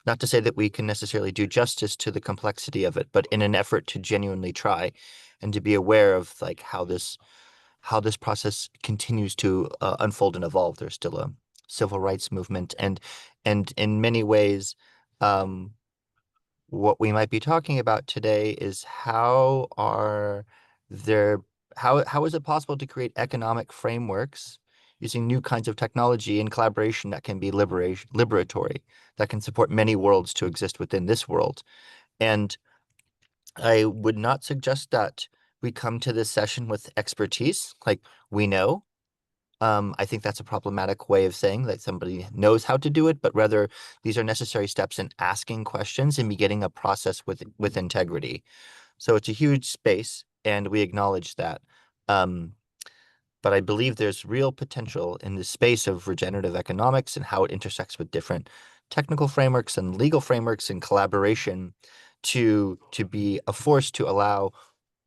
Not to say that we can necessarily do justice to the complexity of it, but in an effort to genuinely try and to be aware of like how this process continues to unfold and evolve. There's still a civil rights movement, and in many ways, um, what we might be talking about today is there how is it possible to create economic frameworks using new kinds of technology and collaboration that can be liberatory, that can support many worlds to exist within this world. And I would not suggest that we come to this session with expertise, like we know. I think that's a problematic way of saying that somebody knows how to do it, but rather these are necessary steps in asking questions and beginning a process with integrity. So it's a huge space, and we acknowledge that. Um, but I believe there's real potential in the space of regenerative economics and how it intersects with different technical frameworks and legal frameworks and collaboration to be a force to allow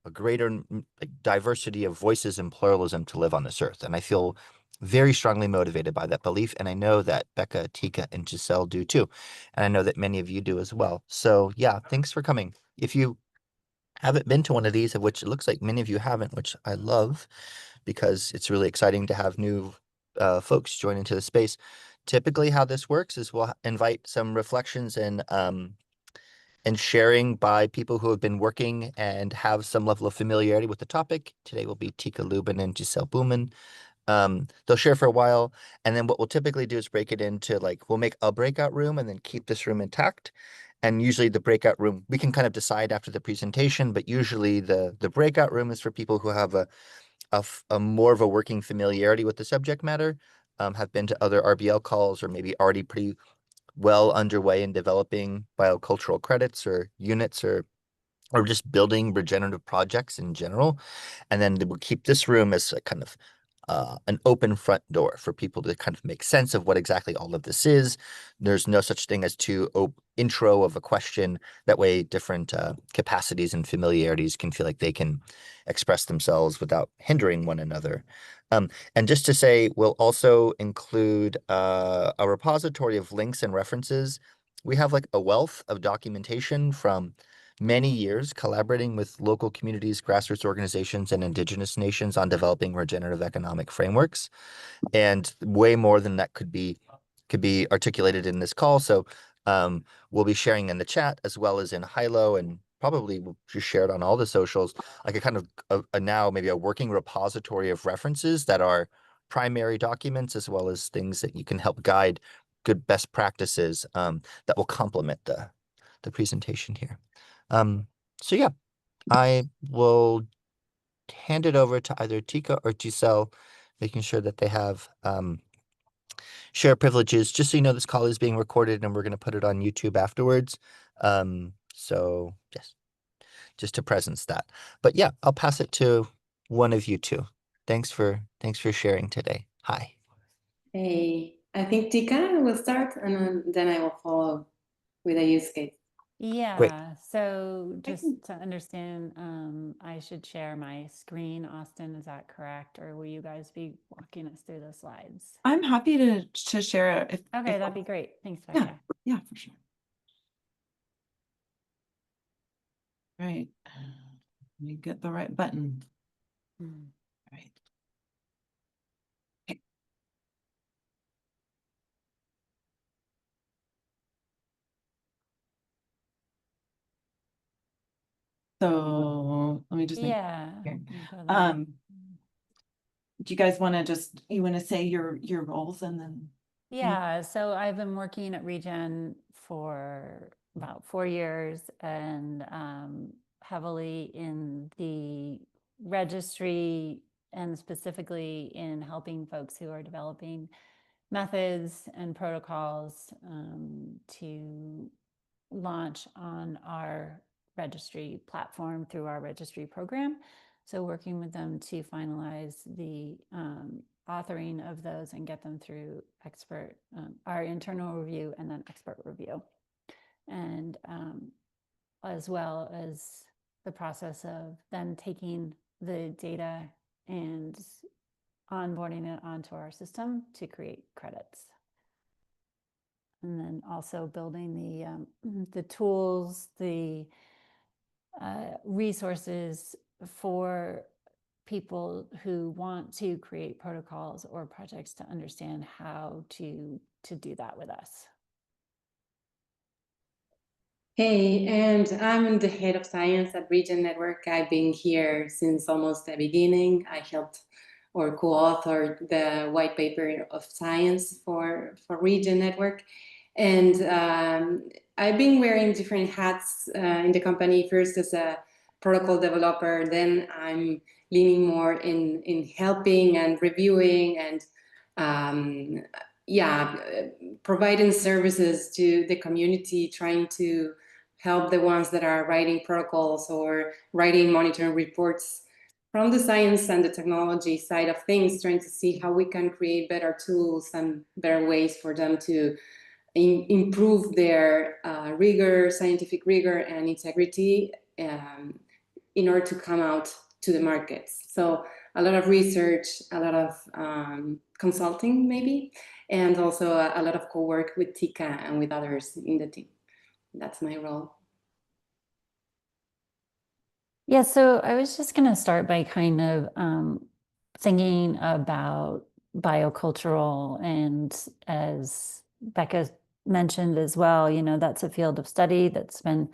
a greater like, diversity of voices and pluralism to live on this earth. And I feel very strongly motivated by that belief. And I know that Becca, Tica, and Giselle do too. And I know that many of you do as well. So yeah, thanks for coming. If you haven't been to one of these, of which it looks like many of you haven't, which I love because it's really exciting to have new folks join into the space. Typically, how this works is we'll invite some reflections and sharing by people who have been working and have some level of familiarity with the topic. Today will be Tica Lubin and Gisel Booman. They'll share for a while, and then what we'll typically do is break it into like we'll make a breakout room and then keep this room intact. And usually the breakout room, we can kind of decide after the presentation, but usually the breakout room is for people who have a more of a working familiarity with the subject matter, have been to other RBL calls or maybe already pretty well underway in developing biocultural credits or units or just building regenerative projects in general. And then we'll keep this room as a kind of an open front door for people to kind of make sense of what exactly all of this is. There's no such thing as intro of a question. That way, different capacities and familiarities can feel like they can express themselves without hindering one another. And just to say, we'll also include a repository of links and references. We have like a wealth of documentation from many years collaborating with local communities, grassroots organizations, and indigenous nations on developing regenerative economic frameworks. And way more than that could be articulated in this call. So we'll be sharing in the chat as well as in Hilo, and probably we'll just share it on all the socials, like a kind of now maybe a working repository of references that are primary documents as well as things that you can help guide good best practices that will complement the presentation here. So yeah, I will hand it over to either Tika or Giselle, making sure that they have share privileges. Just so you know, this call is being recorded and we're going to put it on YouTube afterwards. So yes, just to presence that. But yeah, I'll pass it to one of you two. Thanks for sharing today. Hi. Hey, I think Tika will start and then I will follow with a use case. Great. Yeah, so just to understand, I should share my screen, Austin, is that correct? Or will you guys be walking us through the slides? I'm happy to share it. Okay, that'd be great. Thanks, Yeah, Becca. yeah, for sure. Right. Let me get the right button. Right. Okay. So let me just make Yeah. here. Go there. Do you guys want to say your roles and then? Yeah, so I've been working at Regen for about 4 years and heavily in the registry and specifically in helping folks who are developing methods and protocols to launch on our registry platform through our registry program. So working with them to finalize the authoring of those and get them through our internal review and then expert review. And as well as the process of then taking the data and onboarding it onto our system to create credits. and then also building the tools, the resources for people who want to create protocols or projects to understand how to do that with us. Hey, and I'm the head of science at Regen Network. I've been here since almost the beginning. I helped or co-authored the white paper of science for Regen Network. And I've been wearing different hats in the company, first as a protocol developer, then I'm leaning more in helping and reviewing and providing services to the community, trying to help the ones that are writing protocols or writing monitoring reports from the science and the technology side of things, trying to see how we can create better tools and better ways for them to improve their rigor, scientific rigor and integrity in order to come out to the markets. So a lot of research, a lot of consulting maybe, and also a lot of co-work with Tica and with others in the team. That's my role. Yeah, so I was just going to start by kind of thinking about biocultural, and as Becca mentioned as well, you know, that's a field of study that's been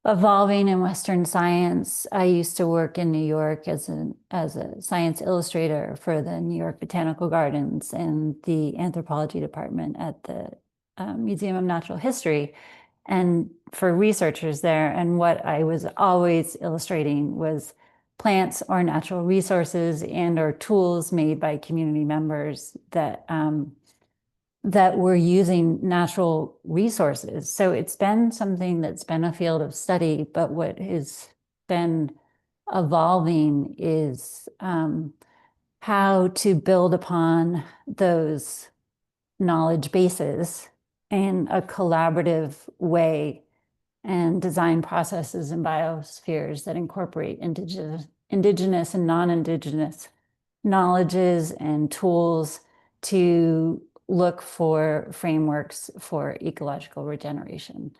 evolving in Western science. I used to work in New York as a science illustrator for the New York Botanical Gardens and the anthropology department at the Museum of Natural History, and for researchers there. And what I was always illustrating was plants or natural resources and or tools made by community members that that were using natural resources. So it's been something that's been a field of study, but what has been evolving is how to build upon those knowledge bases in a collaborative way and design processes and biospheres that incorporate indigenous and non-indigenous knowledges and tools to look for frameworks for ecological regeneration.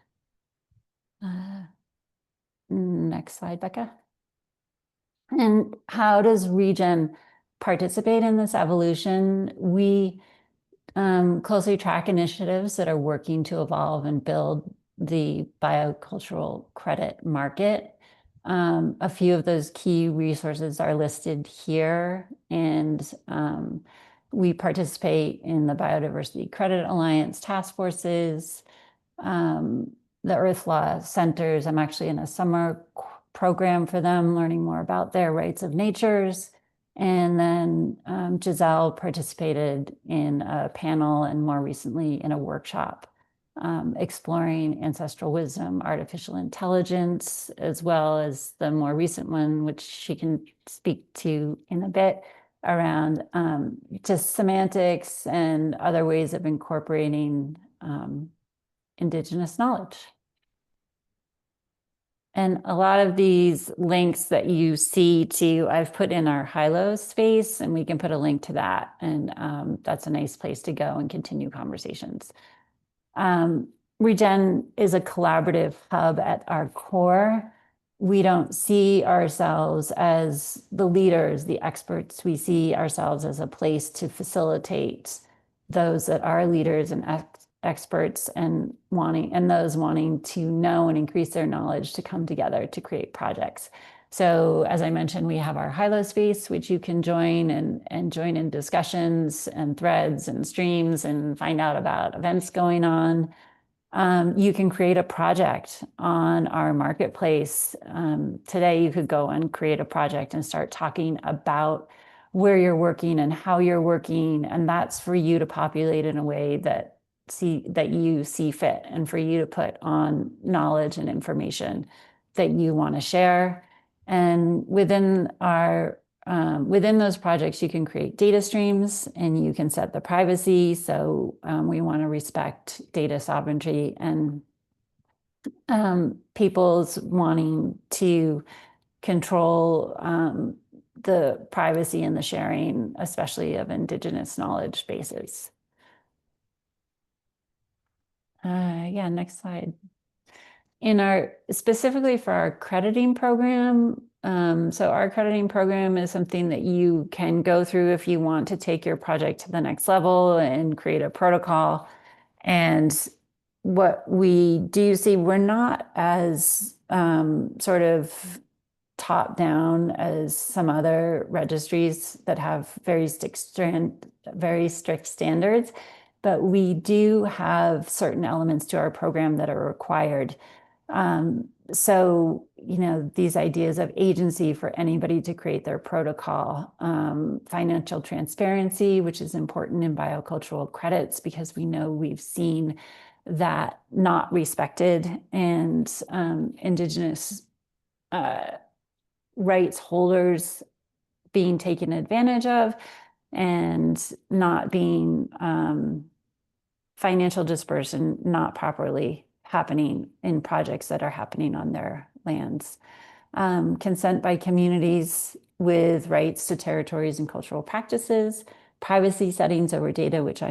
Next slide, Becca. And how does Regen participate in this evolution? We closely track initiatives that are working to evolve and build the biocultural credit market. A few of those key resources are listed here, and we participate in the Biodiversity Credit Alliance task forces, the Earth Law Centers. I'm actually in a summer program for them, learning more about their rights of natures. And then Gisel participated in a panel and more recently in a workshop exploring ancestral wisdom, artificial intelligence, as well as the more recent one, which she can speak to in a bit, around just semantics and other ways of incorporating Indigenous knowledge. And a lot of these links that you see too, I've put in our Hilo space, and we can put a link to that. And that's a nice place to go and continue conversations. Regen is a collaborative hub at our core. We don't see ourselves as the leaders, the experts. We see ourselves as a place to facilitate those that are leaders and experts and those wanting to know and increase their knowledge to come together to create projects. So as I mentioned, we have our Hilo space, which you can join and join in discussions and threads and streams and find out about events going on. You can create a project on our marketplace. Today, you could go and create a project and start talking about where you're working and how you're working. And that's for you to populate in a way that you see fit, and for you to put on knowledge and information that you want to share. And within those projects, you can create data streams and you can set the privacy. So we want to respect data sovereignty and people's wanting to control the privacy and the sharing, especially of Indigenous knowledge bases. Yeah, next slide. Specifically for our crediting program, so our crediting program is something that you can go through if you want to take your project to the next level and create a protocol. And what we do see, we're not as sort of top down as some other registries that have very strict standards, but we do have certain elements to our program that are required. So, these ideas of agency for anybody to create their protocol, financial transparency, which is important in biocultural credits because we know we've seen that not respected, and Indigenous rights holders being taken advantage of, and not being financial dispersion not properly happening in projects that are happening on their lands. Consent by communities with rights to territories and cultural practices, privacy settings over data, which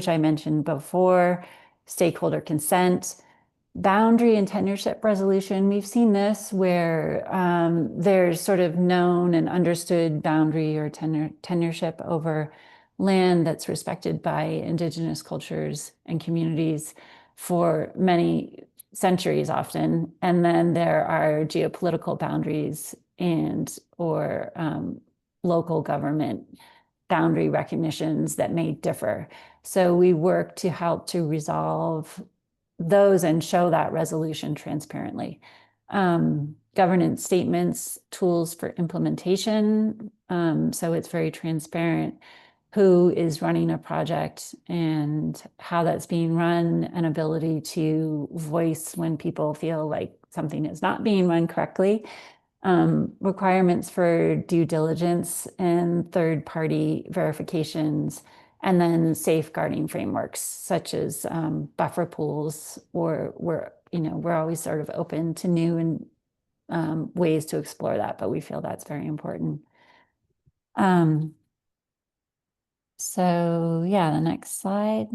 I mentioned before, stakeholder consent, boundary and tenureship resolution. We've seen this where there's sort of known and understood boundary or tenureship over land that's respected by Indigenous cultures and communities for many centuries often. And then there are geopolitical boundaries or local government boundary recognitions that may differ. So we work to help to resolve those and show that resolution transparently. Governance statements, tools for implementation. So it's very transparent who is running a project and how that's being run, an ability to voice when people feel like something is not being run correctly. Requirements for due diligence and third-party verifications, and then safeguarding frameworks such as buffer pools, or we're always sort of open to new and ways to explore that, but we feel that's very important. So yeah, the next slide.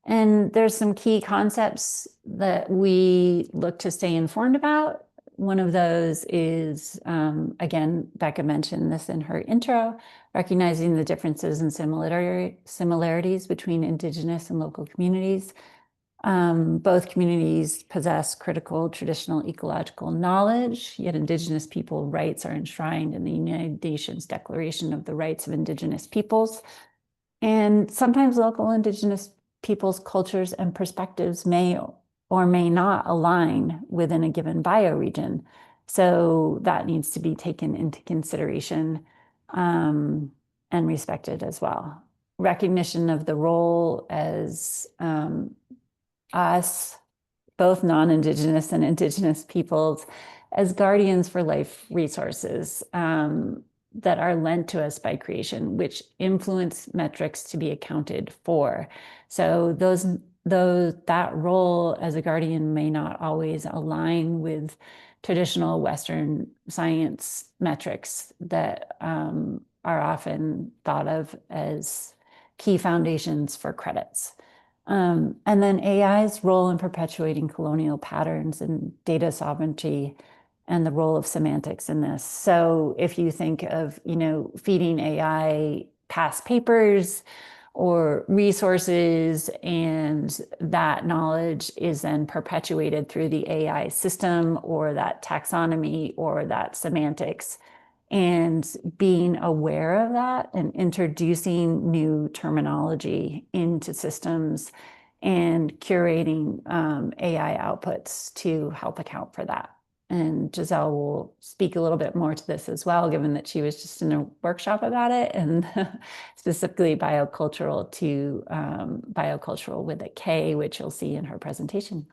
And there's some key concepts that we look to stay informed about. One of those is, again, Becca mentioned this in her intro, recognizing the differences and similarities between Indigenous and local communities. Both communities possess critical traditional ecological knowledge, yet Indigenous people rights are enshrined in the United Nations Declaration of the Rights of Indigenous Peoples. And sometimes local Indigenous peoples' cultures and perspectives may or may not align within a given bioregion. So that needs to be taken into consideration and respected as well. Recognition of the role as us, both non-Indigenous and Indigenous peoples, as guardians for life resources that are lent to us by creation, which influence metrics to be accounted for. So that role as a guardian may not always align with traditional Western science metrics that are often thought of as key foundations for credits. And then AI's role in perpetuating colonial patterns and data sovereignty and the role of semantics in this. So if you think of, feeding AI past papers or resources, and that knowledge is then perpetuated through the AI system or that taxonomy or that semantics, and being aware of that and introducing new terminology into systems and curating AI outputs to help account for that. And Gisel will speak a little bit more to this as well, given that she was just in a workshop about it, and specifically biocultural with a K, which you'll see in her presentation.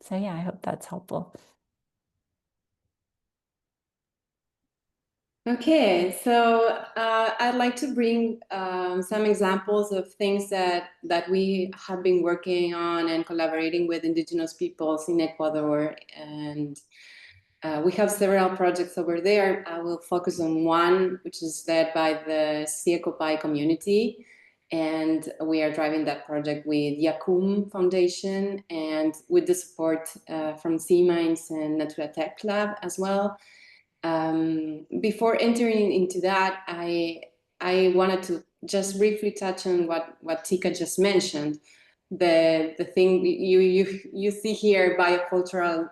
So yeah, I hope that's helpful. Okay, so I'd like to bring some examples of things that we have been working on and collaborating with Indigenous peoples in Ecuador, and we have several projects over there. I will focus on one, which is led by the Ciecopai community, And we are driving that project with Yakum Foundation and with the support from Sea Mines and Natura Tech Lab as well. Before entering into that, I wanted to just briefly touch on what Tica just mentioned. The thing you see here, biocultural,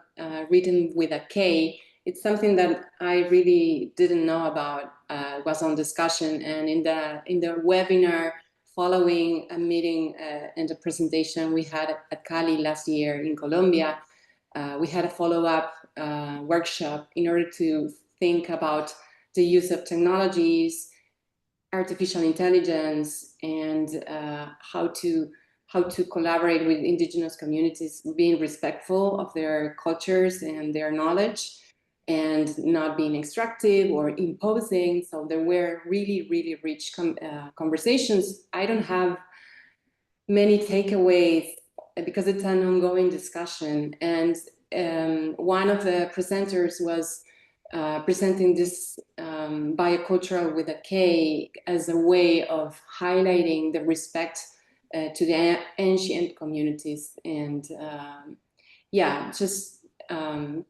written with a K. It's something that I really didn't know about. Was on discussion, and in the webinar following a meeting and a presentation we had at Cali last year in Colombia, we had a follow-up workshop in order to think about the use of technologies, artificial intelligence, and how to collaborate with indigenous communities, being respectful of their cultures and their knowledge, and not being extractive or imposing. So there were really, really rich conversations. I don't have many takeaways because it's an ongoing discussion. And one of the presenters was presenting this biocultural with a K as a way of highlighting the respect to the ancient communities, and yeah, just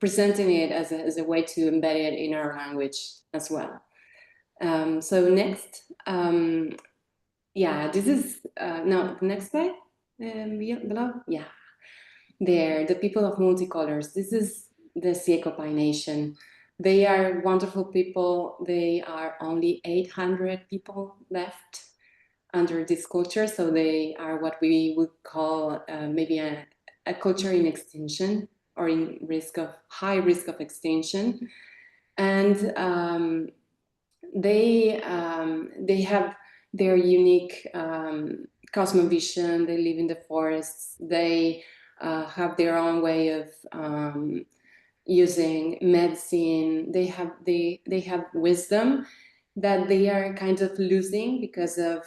presenting it as a way to embed it in our language as well. So next, yeah, this is no, the next slide. Below, yeah, there, the people of multicolors. This is the Siecopai Nation. They are wonderful people. They are only 800 people left under this culture, so they are what we would call maybe a culture in extinction, or in high risk of extinction. And they have their unique cosmovision. They live in the forests. They have their own way of using medicine. They have wisdom that they are kind of losing because of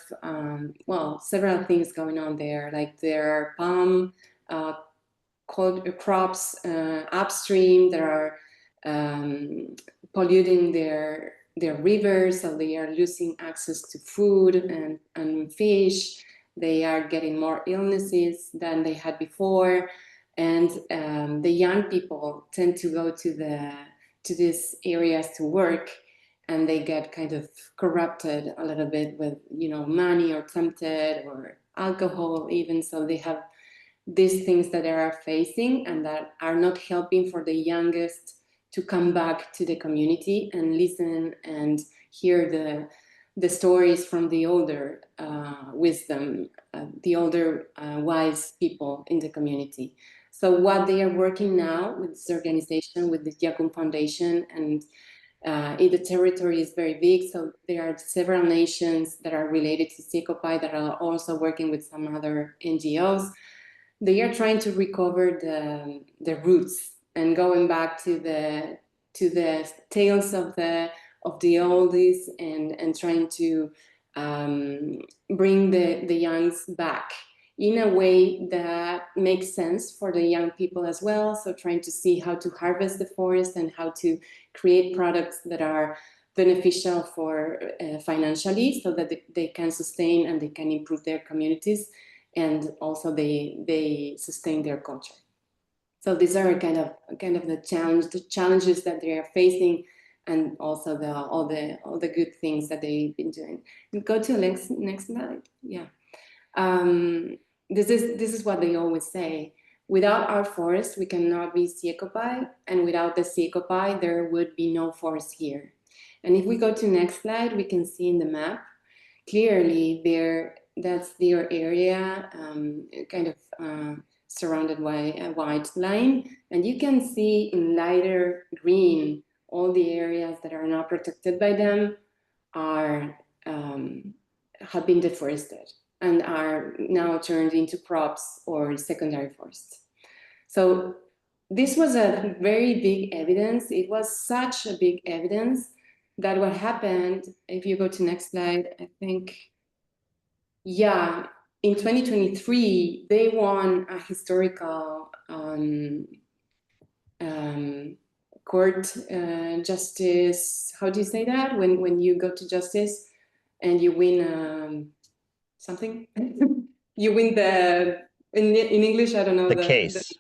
well, several things going on there. Like there are palm crops upstream that are polluting their rivers, so they are losing access to food and fish. They are getting more illnesses than they had before, and the young people tend to go to these areas to work, and they get kind of corrupted a little bit with, you know, money, or tempted, or alcohol even. So they have these things that they are facing and that are not helping for the youngest to come back to the community and listen and hear the stories from the older wisdom, the older wise people in the community. So what they are working now with this organization, with the Yakum Foundation, and the territory is very big, so there are several nations that are related to Siecopai that are also working with some other NGOs. They are trying to recover the roots and going back to the tales of the oldies, and trying to bring the youngs back in a way that makes sense for the young people as well. So trying to see how to harvest the forest and how to create products that are beneficial for financially, so that they can sustain and they can improve their communities, and also they sustain their culture. So these are kind of the challenges that they are facing, and also all the good things that they've been doing. Go to next slide. Yeah. This is what they always say. Without our forest, we cannot be Siecopai, and without the Siecopai, there would be no forest here. And if we go to next slide, we can see in the map clearly that's their area, kind of surrounded by a white line, and you can see in lighter green all the areas that are not protected by them are have been deforested and are now turned into crops or secondary forests. So this was a very big evidence. It was such a big evidence that what happened, if you go to next slide, I think, yeah, in 2023, they won a historical court justice. How do you say that? When you go to justice and you win something. You win in English, I don't know. The case.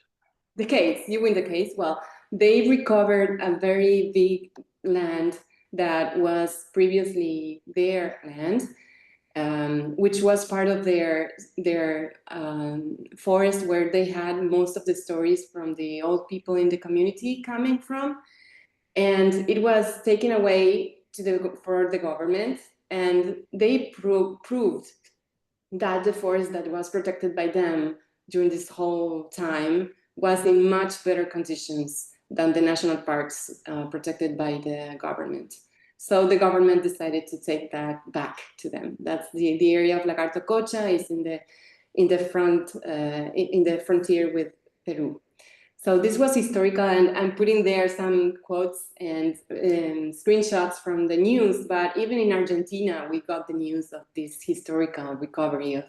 The case, you win the case. Well, they recovered a very big land that was previously their land, which was part of their forest, where they had most of the stories from the old people in the community coming from. And it was taken away for the government, and they proved that the forest that was protected by them during this whole time was in much better conditions than the national parks protected by the government. So the government decided to take that back to them. That's the area of Lagarto Cocha is in the frontier with Peru. So this was historical, and I'm putting there some quotes and screenshots from the news, but even in Argentina, we got the news of this historical recovery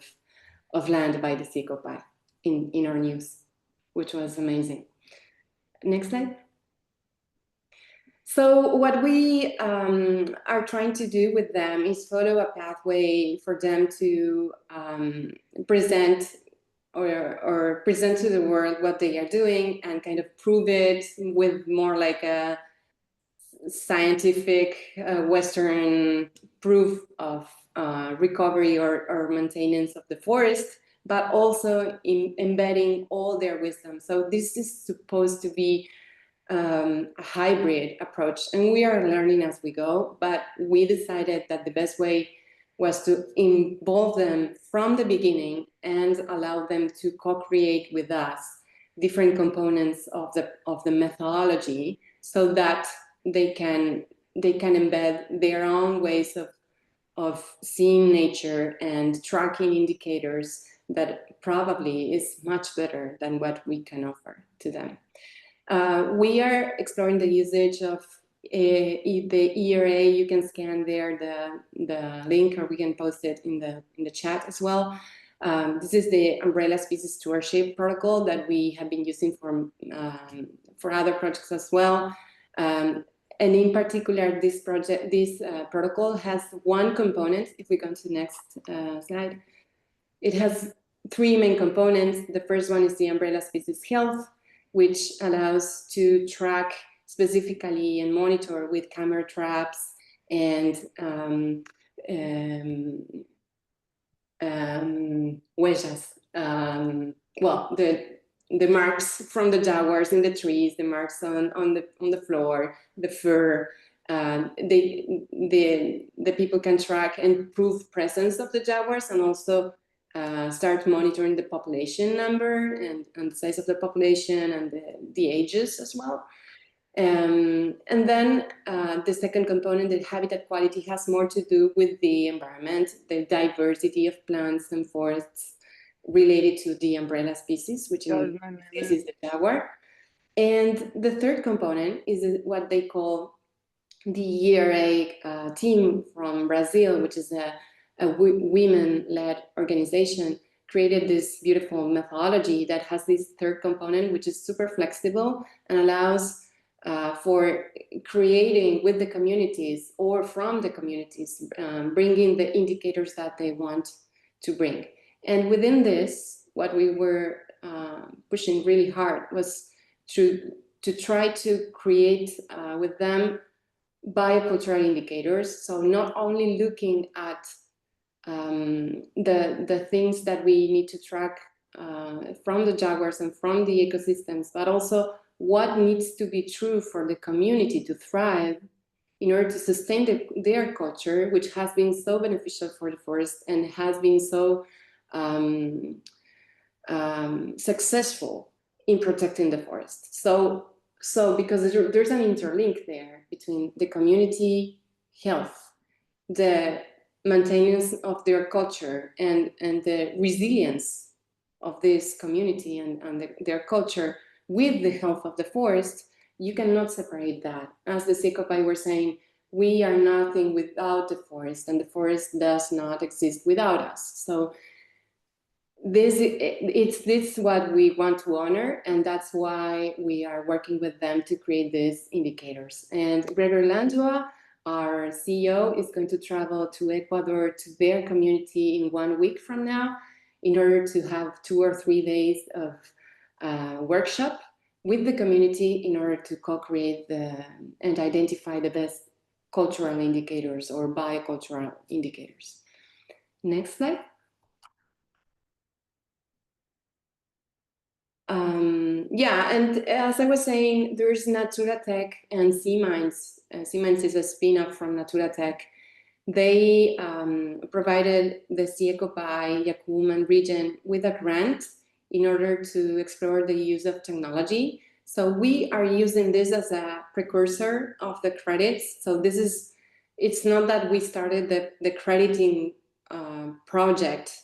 of land by the Secopai in our news, which was amazing. Next slide. So what we are trying to do with them is follow a pathway for them to present or present to the world what they are doing and kind of prove it with more like a scientific Western proof of recovery or maintenance of the forest, but also embedding all their wisdom. So this is supposed to be a hybrid approach, and we are learning as we go, but we decided that the best way was to involve them from the beginning and allow them to co-create with us different components of the methodology, so that they can embed their own ways of seeing nature and tracking indicators that probably is much better than what we can offer to them. We are exploring the usage of the ERA. You can scan there the link, or we can post it in the chat as well. This is the umbrella species stewardship protocol that we have been using for other projects as well. And in particular, this protocol has one component. If we go to the next slide, it has three main components. The first one is the umbrella species health, which allows to track specifically and monitor with camera traps and huellas. Well, the marks from the jaguars in the trees, the marks on the floor, the fur. The people can track and prove presence of the jaguars, and also start monitoring the population number and the size of the population and the ages as well. And then the second component, the habitat quality, has more to do with the environment, the diversity of plants and forests related to the umbrella species, which in this is the jaguar. And the third component is what they call the ERA team from Brazil, which is a women-led organization, created this beautiful methodology that has this third component, which is super flexible and allows for creating with the communities or from the communities, bringing the indicators that they want to bring. And within this, what we were pushing really hard was to try to create with them biocultural indicators. So not only looking at the things that we need to track from the jaguars and from the ecosystems, but also what needs to be true for the community to thrive in order to sustain their culture, which has been so beneficial for the forest and has been so successful in protecting the forest. So because there's an interlink there between the community health, the maintenance of their culture, and the resilience of this community and their culture with the health of the forest, you cannot separate that. As the Secopai were saying, we are nothing without the forest, and the forest does not exist without us. So it's what we want to honor, and that's why we are working with them to create these indicators. And Gregor Landua our CEO is going to travel to Ecuador to their community in 1 week from now in order to have 2 or 3 days of workshop with the community in order to co-create and identify the best cultural indicators or biocultural indicators. Next slide. Yeah, and as I was saying, there's Natura Tech and Seamines. Seamines is a spin-off from Natura Tech. They provided the CECOPI, Yacum, and Regen with a grant in order to explore the use of technology. So we are using this as a precursor of the credits. So this is, it's not that we started the crediting project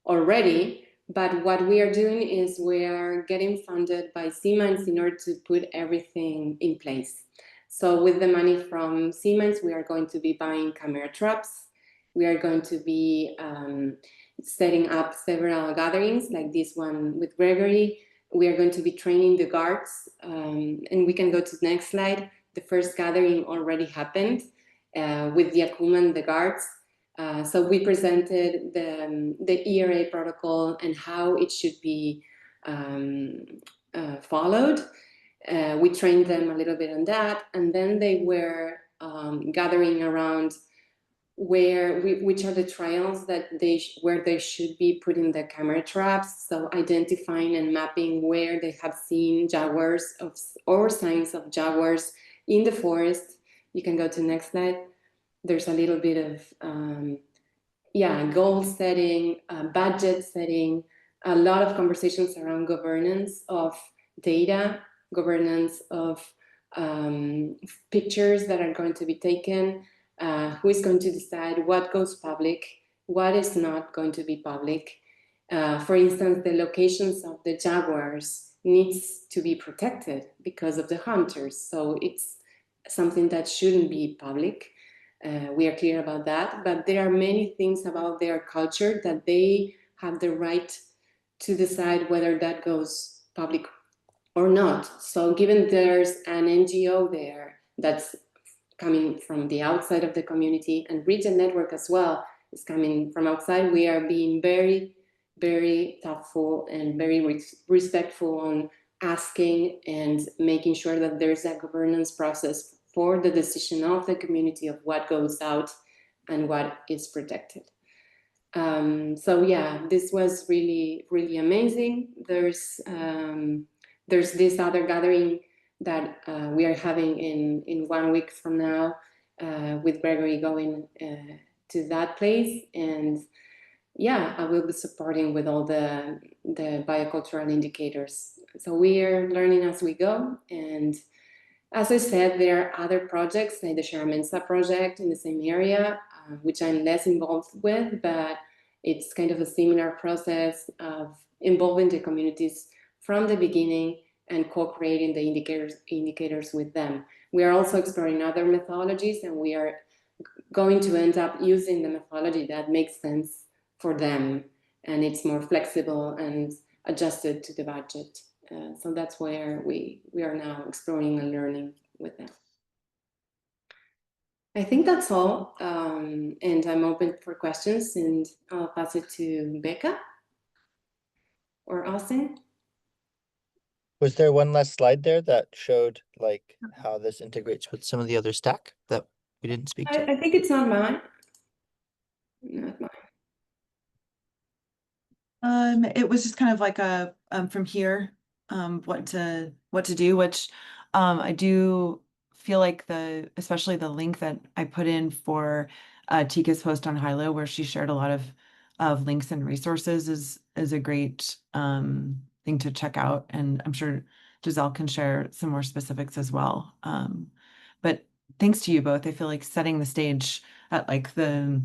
already, but what we are doing is we are getting funded by Siemens in order to put everything in place. So with the money from Siemens, we are going to be buying camera traps. We are going to be setting up several gatherings like this one with Gregory. We are going to be training the guards, and we can go to the next slide. The first gathering already happened with Yacum and the guards. So we presented the ERA protocol and how it should be followed. We trained them a little bit on that, and then they were gathering around which are the trials that where they should be putting the camera traps. So identifying and mapping where they have seen jaguars or signs of jaguars in the forest. You can go to the next slide. There's a little bit of goal setting, budget setting, a lot of conversations around governance of data, governance of pictures that are going to be taken, who is going to decide what goes public, what is not going to be public. For instance, the locations of the jaguars needs to be protected because of the hunters. So it's something that shouldn't be public. We are clear about that, but there are many things about their culture that they have the right to decide whether that goes public or not. So given there's an NGO there that's coming from the outside of the community, and Regen Network as well is coming from outside, we are being very, very thoughtful and very respectful on asking and making sure that there's a governance process for the decision of the community of what goes out and what is protected. So yeah, this was really, really amazing. There's this other gathering that we are having in 1 week from now with Gregory going to that place. And yeah, I will be supporting with all the biocultural indicators. So we are learning as we go. And as I said, there are other projects like the Sharamensa project in the same area, which I'm less involved with, but it's kind of a similar process of involving the communities from the beginning and co-creating the indicators with them. We are also exploring other methodologies, and we are going to end up using the methodology that makes sense for them, and it's more flexible and adjusted to the budget. So that's where we are now exploring and learning with them. I think that's all, and I'm open for questions, and I'll pass it to Becca or Austin. Was there one last slide there that showed like how this integrates with some of the other stack that we didn't speak to? I think it's not mine. Not mine. It was just kind of like a from here, what to do, which I do feel like especially the link that I put in for Tica's post on Hilo, where she shared a lot of links and resources, is a great thing to check out, and I'm sure Giselle can share some more specifics as well. But thanks to you both. I feel like setting the stage at the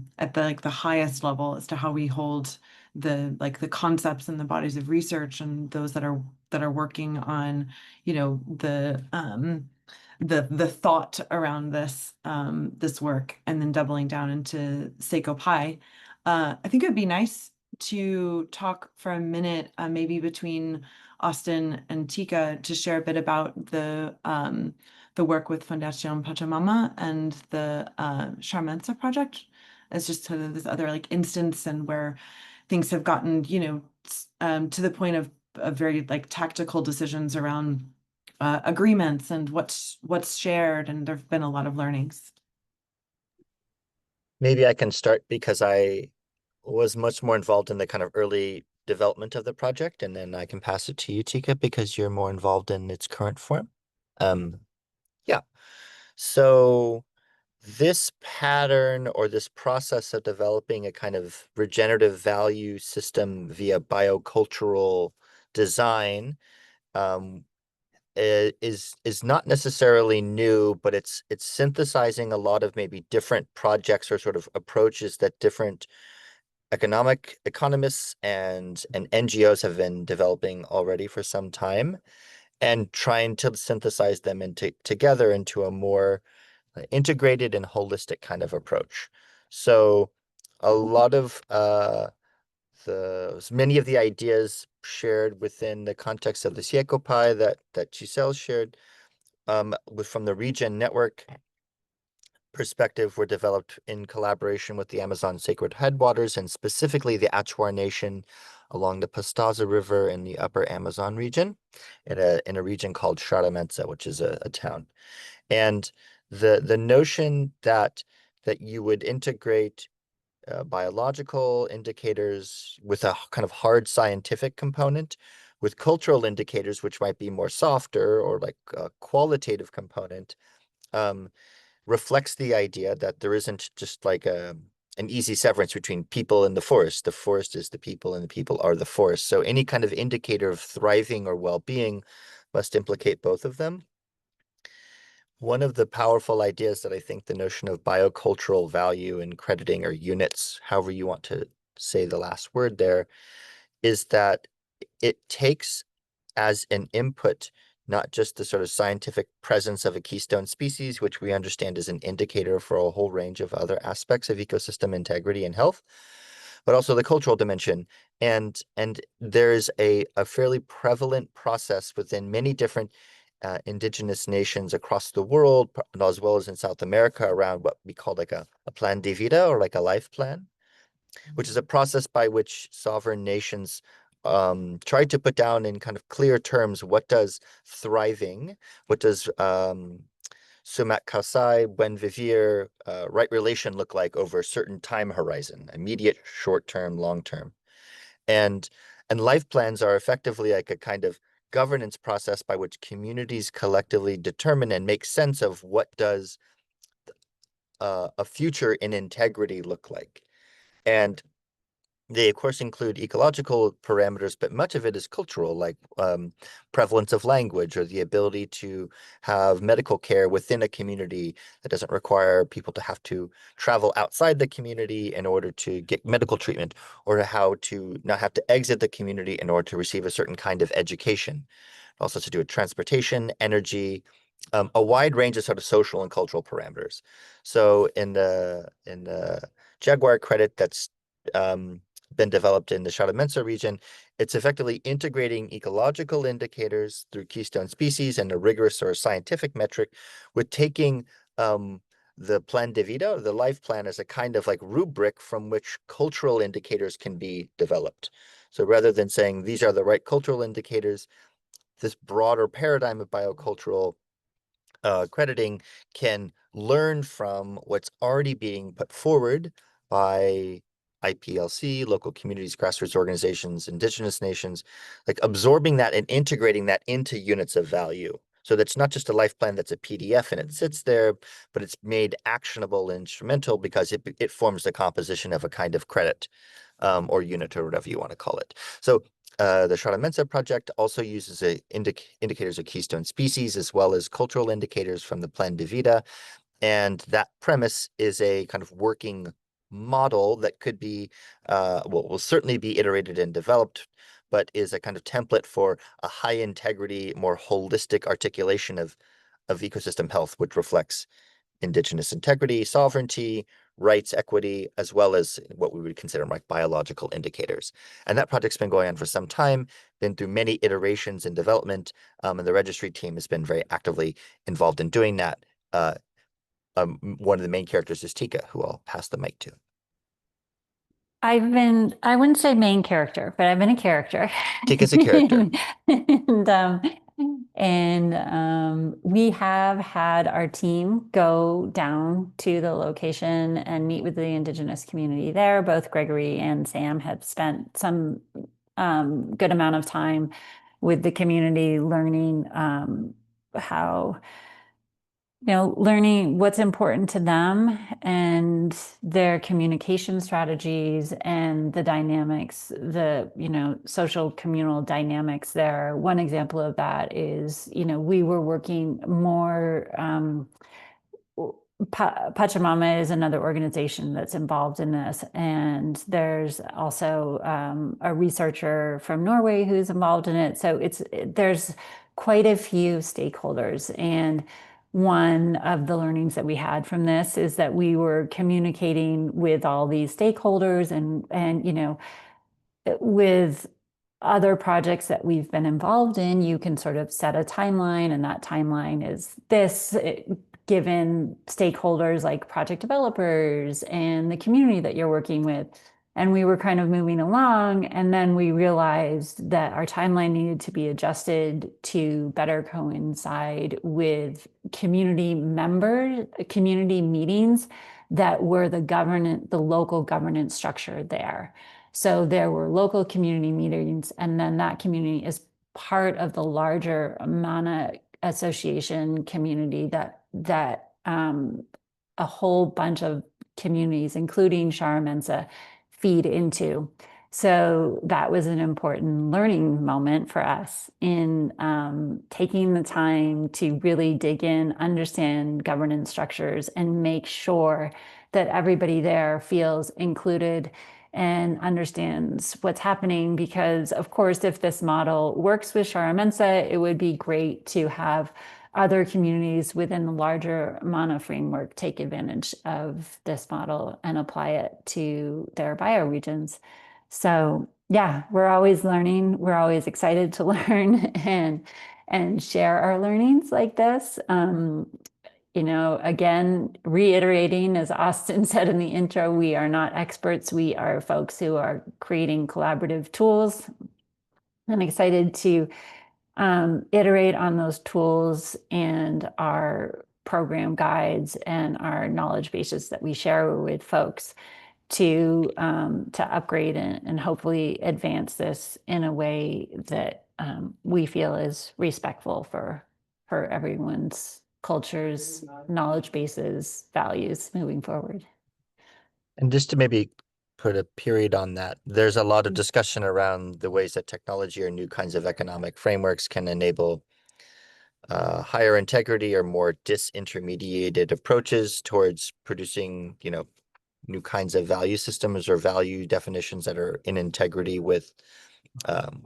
highest level as to how we hold the concepts and the bodies of research and those that are working on, the thought around this work, and then doubling down into CECOPI. I think it would be nice to talk for a minute, maybe between Austin and Tica, to share a bit about the the work with Fundación Pachamama and the Charmenza project as just sort of this other like instance and where things have gotten, to the point of very like tactical decisions around agreements and what's shared, and there've been a lot of learnings. Maybe I can start because I was much more involved in the kind of early development of the project, and then I can pass it to you, Tika, because you're more involved in its current form. Yeah. So this pattern or this process of developing a kind of regenerative value system via biocultural design is not necessarily new, but it's synthesizing a lot of maybe different projects or sort of approaches that different economists and NGOs have been developing already for some time, and trying to synthesize them together into a more integrated and holistic kind of approach. So a lot of many of the ideas shared within the context of the Siecopai that Gisel shared from the Regen network perspective were developed in collaboration with the Amazon Sacred Headwaters and specifically the Achuar Nation along the Pastaza River in the upper Amazon region in a region called Charamenza, which is a town. And the notion that you would integrate biological indicators with a kind of hard scientific component with cultural indicators, which might be more softer or like a qualitative component, reflects the idea that there isn't just like an easy severance between people and the forest. The forest is the people and the people are the forest. So any kind of indicator of thriving or well-being must implicate both of them. One of the powerful ideas that I think the notion of biocultural value and crediting or units, however you want to say the last word there, is that it takes as an input not just the sort of scientific presence of a keystone species, which we understand is an indicator for a whole range of other aspects of ecosystem integrity and health, but also the cultural dimension. And there is a fairly prevalent process within many different indigenous nations across the world, as well as in South America, around what we call like a plan de vida or like a life plan, which is a process by which sovereign nations try to put down in kind of clear terms what does thriving, what does sumat kausai, buen vivir, right relation look like over a certain time horizon, immediate, short term, long term. And life plans are effectively like a kind of governance process by which communities collectively determine and make sense of what does a future in integrity look like. And they, of course, include ecological parameters, but much of it is cultural, like prevalence of language or the ability to have medical care within a community that doesn't require people to have to travel outside the community in order to get medical treatment, or how to not have to exit the community in order to receive a certain kind of education. Also to do with transportation, energy, a wide range of sort of social and cultural parameters. So in the Jaguar credit that's been developed in the Charamenza region, it's effectively integrating ecological indicators through keystone species and a rigorous or scientific metric with taking the plan de vida, the life plan, as a kind of like rubric from which cultural indicators can be developed. So rather than saying these are the right cultural indicators, this broader paradigm of biocultural crediting can learn from what's already being put forward by IPLC, local communities, grassroots organizations, indigenous nations, like absorbing that and integrating that into units of value. So that's not just a life plan that's a PDF and it sits there, but it's made actionable and instrumental because it forms the composition of a kind of credit or unit or whatever you want to call it. So the Charamenza project also uses indicators of keystone species as well as cultural indicators from the Plan de Vida. And that premise is a kind of working model that could be, will certainly be iterated and developed, but is a kind of template for a high integrity, more holistic articulation of ecosystem health, which reflects indigenous integrity, sovereignty, rights equity, as well as what we would consider like biological indicators. And that project's been going on for some time, been through many iterations in development, and the registry team has been very actively involved in doing that. One of the main characters is Tica, who I'll pass the mic to. I wouldn't say main character, but I've been a character. Tica's a character. And we have had our team go down to the location and meet with the Indigenous community there. Both Gregory and Sam have spent some good amount of time with the community learning how, learning what's important to them and their communication strategies and the dynamics, the, social communal dynamics there. One example of that is, we were working more, Pachamama is another organization that's involved in this. And there's also a researcher from Norway who's involved in it. So there's quite a few stakeholders. And one of the learnings that we had from this is that we were communicating with all these stakeholders and with other projects that we've been involved in, you can sort of set a timeline, and that timeline is this, given stakeholders like project developers and the community that you're working with. And we were kind of moving along, and then we realized that our timeline needed to be adjusted to better coincide with community meetings that were the local governance structure there. So there were local community meetings, and then that community is part of the larger Mana Association community that a whole bunch of communities, including Shara Mensa, feed into. So that was an important learning moment for us in taking the time to really dig in, understand governance structures, and make sure that everybody there feels included and understands what's happening. Because, of course, if this model works with Shara Mensa, it would be great to have other communities within the larger Mana framework take advantage of this model and apply it to their bioregions. So yeah, we're always learning. We're always excited to learn and share our learnings like this. Again, reiterating, as Austin said in the intro, we are not experts. We are folks who are creating collaborative tools. I'm excited to iterate on those tools and our program guides and our knowledge bases that we share with folks to upgrade and hopefully advance this in a way that we feel is respectful for everyone's cultures, knowledge bases, values moving forward. And just to maybe put a period on that, there's a lot of discussion around the ways that technology or new kinds of economic frameworks can enable higher integrity or more disintermediated approaches towards producing, new kinds of value systems or value definitions that are in integrity with the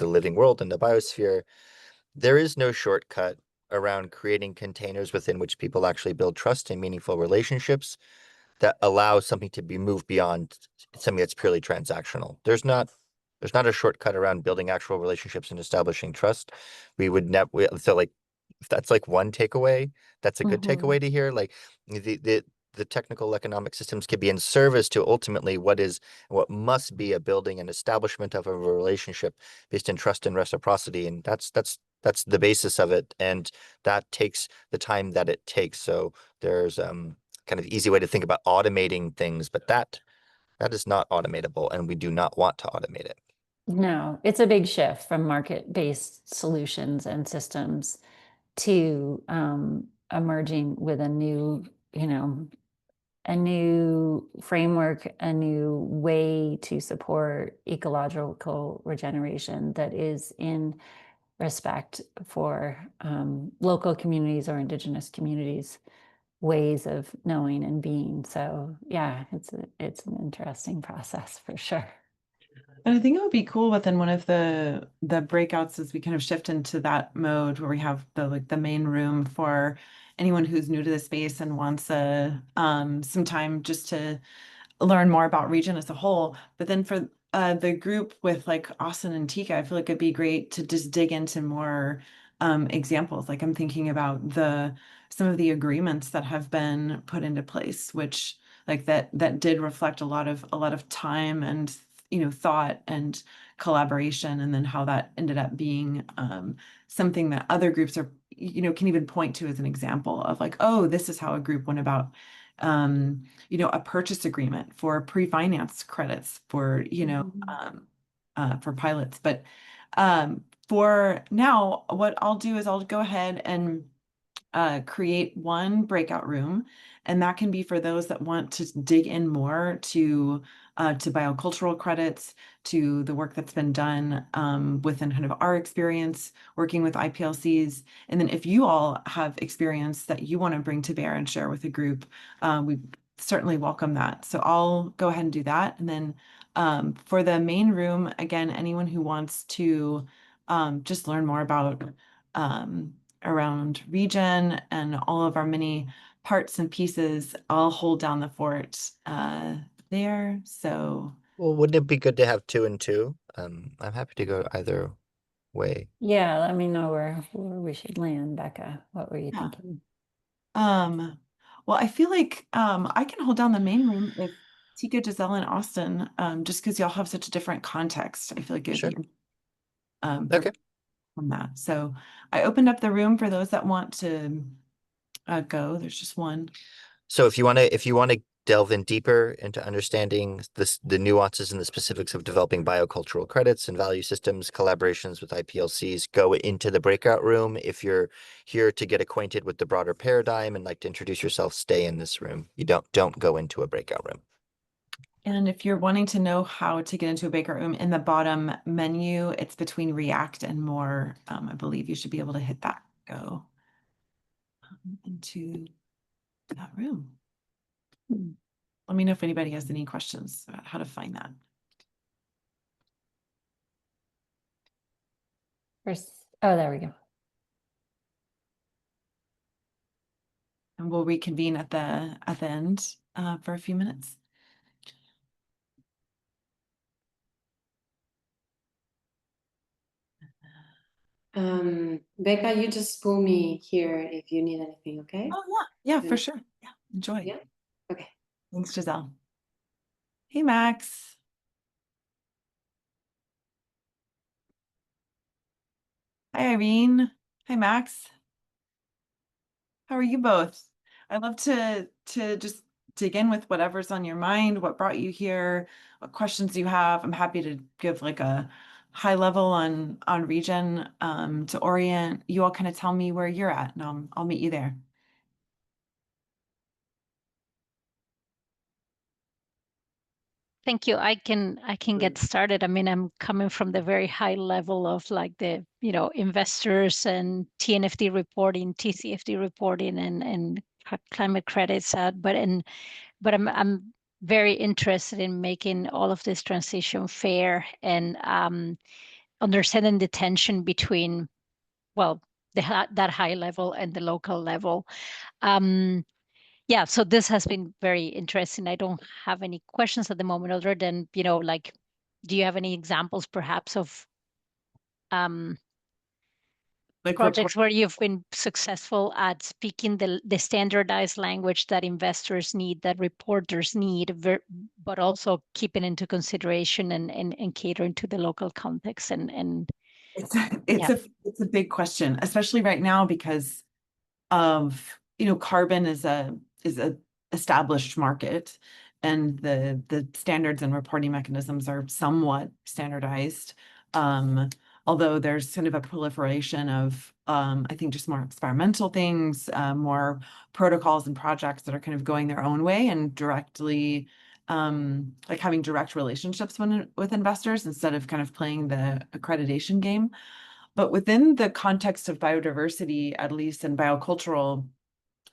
living world and the biosphere. There is no shortcut around creating containers within which people actually build trust and meaningful relationships that allows something to be moved beyond something that's purely transactional. There's not a shortcut around building actual relationships and establishing trust. So like, if that's like one takeaway, that's a good takeaway to hear. Like the technical economic systems can be in service to ultimately what must be a building and establishment of a relationship based in trust and reciprocity. And that's the basis of it. And that takes the time that it takes. So there's kind of easy way to think about automating things, but that is not automatable, and we do not want to automate it. No, it's a big shift from market-based solutions and systems to emerging with a new framework, a new way to support ecological regeneration that is in respect for local communities or Indigenous communities' ways of knowing and being. So yeah, it's an interesting process for sure. And I think it would be cool within one of the breakouts as we kind of shift into that mode where we have the main room for anyone who's new to the space and wants some time just to learn more about Regen as a whole. But then for the group with like Austin and Tica, I feel like it'd be great to just dig into more examples. Like I'm thinking about some of the agreements that have been put into place, which like that did reflect a lot of time and thought and collaboration, and then how that ended up being something that other groups are can even point to as an example of like, oh, this is how a group went about a purchase agreement for pre-finance credits for for pilots. But for now, what I'll do is I'll go ahead and create one breakout room, and that can be for those that want to dig in more to biocultural credits, to the work that's been done within kind of our experience working with IPLCs. And then if you all have experience that you want to bring to bear and share with the group, we certainly welcome that. So I'll go ahead and do that. And then for the main room, again, anyone who wants to just learn more about around Regen and all of our many parts and pieces, I'll hold down the fort there. So Well, wouldn't it be good to have 2 and 2? I'm happy to go either way. Yeah, let me know where we should land, Becca. What were you Yeah. thinking? Well, I feel like I can hold down the main room with Tica, Gisel, and Austin, just because y'all have such a different context. I feel like it would be Okay. from that. So I opened up the room for those that want to go. There's just one. So if you want to delve in deeper into understanding the nuances and the specifics of developing biocultural credits and value systems, collaborations with IPLCs, go into the breakout room. If you're here to get acquainted with the broader paradigm and like to introduce yourself, stay in this room. You don't go into a breakout room. And if you're wanting to know how to get into a breakout room, in the bottom menu, it's between React and More. I believe you should be able to hit that. Go into that room. Let me know if anybody has any questions about how to find that. Oh, there we go. And we'll reconvene at the end for a few minutes. Becca, you just pull me here if you need anything, okay? Oh yeah, for sure. Yeah, enjoy. Yeah. Okay. Thanks, Giselle. Hey, Max. Hi, Irene. Hi, Max. How are you both? I'd love to just dig in with whatever's on your mind, what brought you here, what questions you have. I'm happy to give like a high level on Regen to orient. You all kind of tell me where you're at, and I'll meet you there. Thank you. I can get started. I mean, I'm coming from the very high level of like the, investors and TNFD reporting, TCFD reporting and climate credits, but I'm very interested in making all of this transition fair and understanding the tension between, well, that high level and the local level. Yeah, so this has been very interesting. I don't have any questions at the moment other than, like, do you have any examples perhaps of Like projects where you've been successful at speaking the standardized language that investors need, that reporters need, but also keeping into consideration and catering to the local context and it's a big question, especially right now because of carbon is a established market, and the standards and reporting mechanisms are somewhat standardized, although there's kind of a proliferation of I think just more experimental things, more protocols and projects that are kind of going their own way and directly like having direct relationships with investors instead of kind of playing the accreditation game. But within the context of biodiversity, at least in biocultural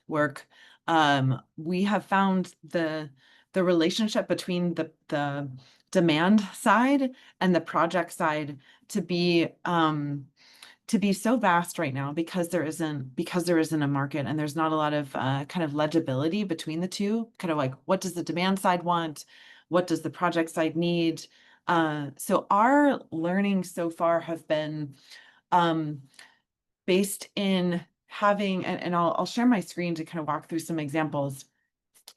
work, we have found the relationship between the demand side and the project side to be to be so vast right now because there isn't a market and there's not a lot of kind of legibility between the two, kind of like what does the demand side want, what does the project side need. So our learning so far have been based in having, and I'll share my screen to kind of walk through some examples,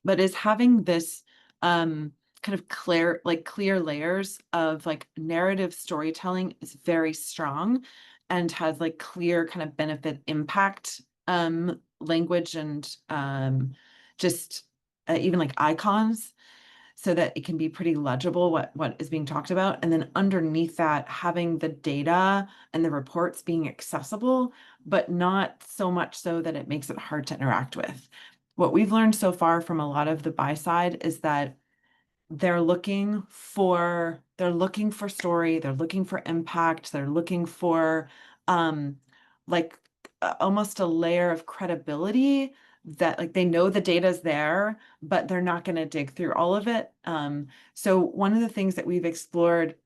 but is having this kind of clear layers of like narrative storytelling is very strong and has like clear kind of benefit impact language and just even like icons, so that it can be pretty legible what is being talked about. And then underneath that, having the data and the reports being accessible, but not so much so that it makes it hard to interact with. What we've learned so far from a lot of the buy side is that they're looking for story, they're looking for impact, they're looking for like almost a layer of credibility that like they know the data's there, but they're not going to dig through all of it. So one of the things that we've explored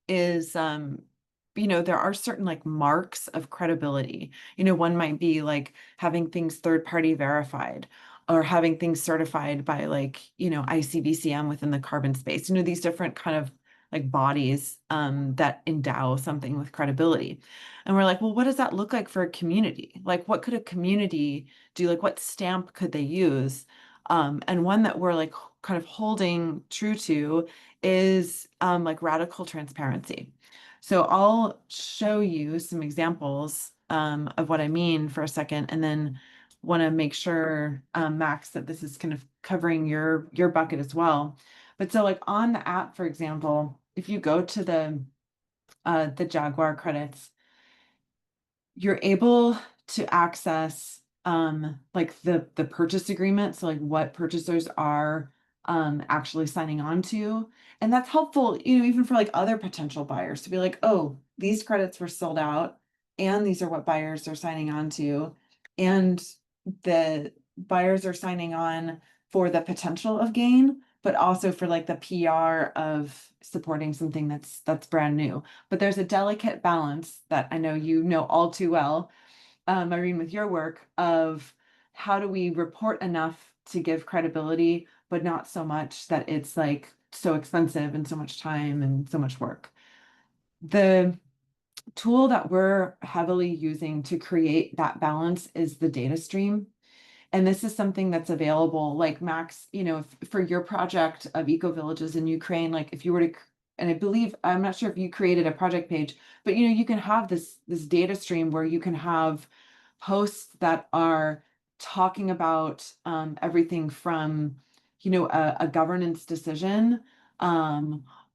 is there are certain like marks of credibility. One might be like having things third-party verified or having things certified by like, ICBCM within the carbon space, these different kind of like bodies that endow something with credibility. And we're like, well, what does that look like for a community? Like, what could a community do? Like, what stamp could they use? And one that we're like kind of holding true to is like radical transparency. So I'll show you some examples of what I mean for a second, and then want to make sure, Max, that this is kind of covering your bucket as well. But so like on the app, for example, if you go to the Jaguar credits, you're able to access like the purchase agreement, so like what purchasers are actually signing on to. And that's helpful, even for like other potential buyers to be like, oh, these credits were sold out and these are what buyers are signing on to. And the buyers are signing on for the potential of gain, but also for like the PR of supporting something that's brand new. But there's a delicate balance that I know you know all too well, Irene, with your work, of how do we report enough to give credibility, but not so much that it's like so expensive and so much time and so much work. The tool that we're heavily using to create that balance is the data stream. And this is something that's available, like Max, for your project of eco villages in Ukraine, like if you were to, and I believe, I'm not sure if you created a project page, but you can have this data stream where you can have hosts that are talking about everything from, a governance decision,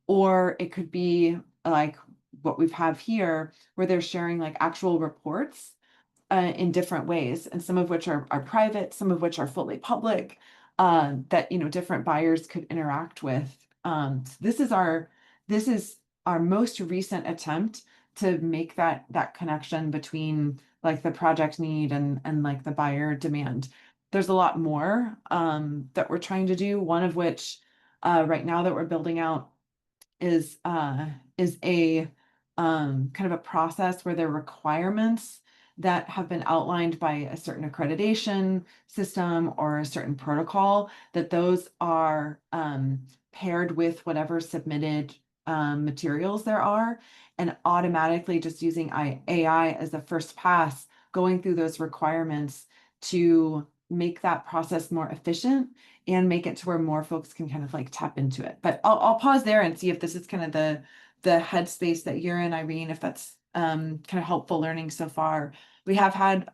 or it could be like what we have here, where they're sharing like actual reports in different ways, and some of which are private, some of which are fully public, that different buyers could interact with. So this is our most recent attempt to make that connection between like the project need and like the buyer demand. There's a lot more that we're trying to do. One of which right now that we're building out is a kind of a process where there are requirements that have been outlined by a certain accreditation system or a certain protocol, that those are paired with whatever submitted materials there are, and automatically just using AI as the first pass, going through those requirements to make that process more efficient and make it to where more folks can kind of like tap into it. But I'll pause there and see if this is kind of the headspace that you're in, Irene, if that's kind of helpful learning so far. We have had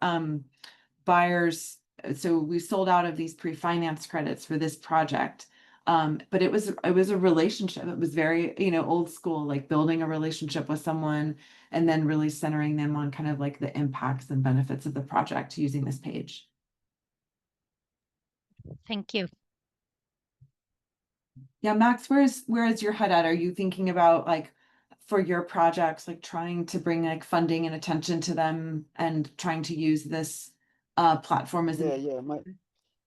buyers, so we sold out of these pre-finance credits for this project. But it was a relationship. It was very, old school, like building a relationship with someone and then really centering them on kind of like the impacts and benefits of the project using this page. Thank you. Yeah, Max, where is your head at? Are you thinking about like for your projects, like trying to bring like funding and attention to them and trying to use this platform as Yeah.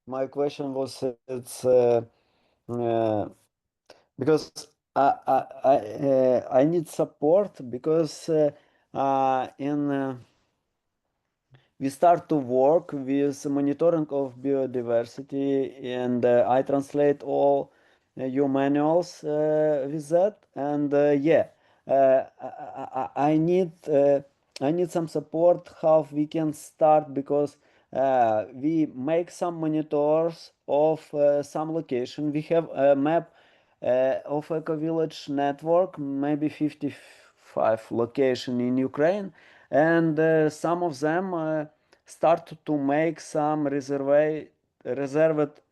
My question was it's because I need support because We start to work with monitoring of biodiversity, and I translate all your manuals with that. And yeah, I need some support how we can start, because we make some monitors of some location. We have a map of eco village network, maybe 55 location in Ukraine, and some of them start to make some reserved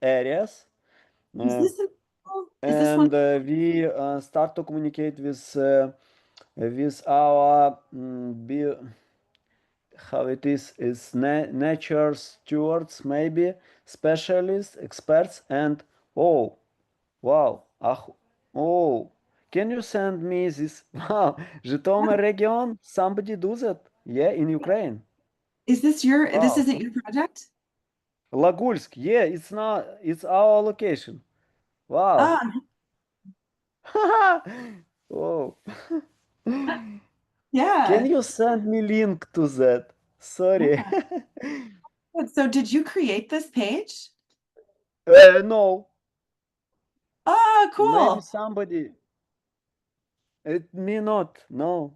areas, Is uh, this is this one? and we start to communicate with our how it is nature stewards, maybe specialists, experts, and oh wow, oh, can you send me this? Wow, Zhytomyr region, somebody do that? Yeah, in Ukraine. Is this your, this Wow. isn't your project? Lagulsk, yeah, it's not, it's our location. Wow. Ah, Oh. Can yeah. you send me link to that? Sorry. Yeah. So did you create this page? No, Ah, maybe cool. somebody. It me not. No.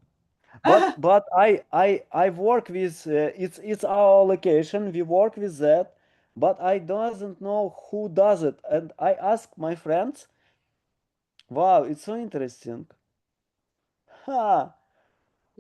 Ah, But I work with it's our location. We work with that, but I doesn't know who does it, and I ask my friends. Wow, it's so interesting. Ha!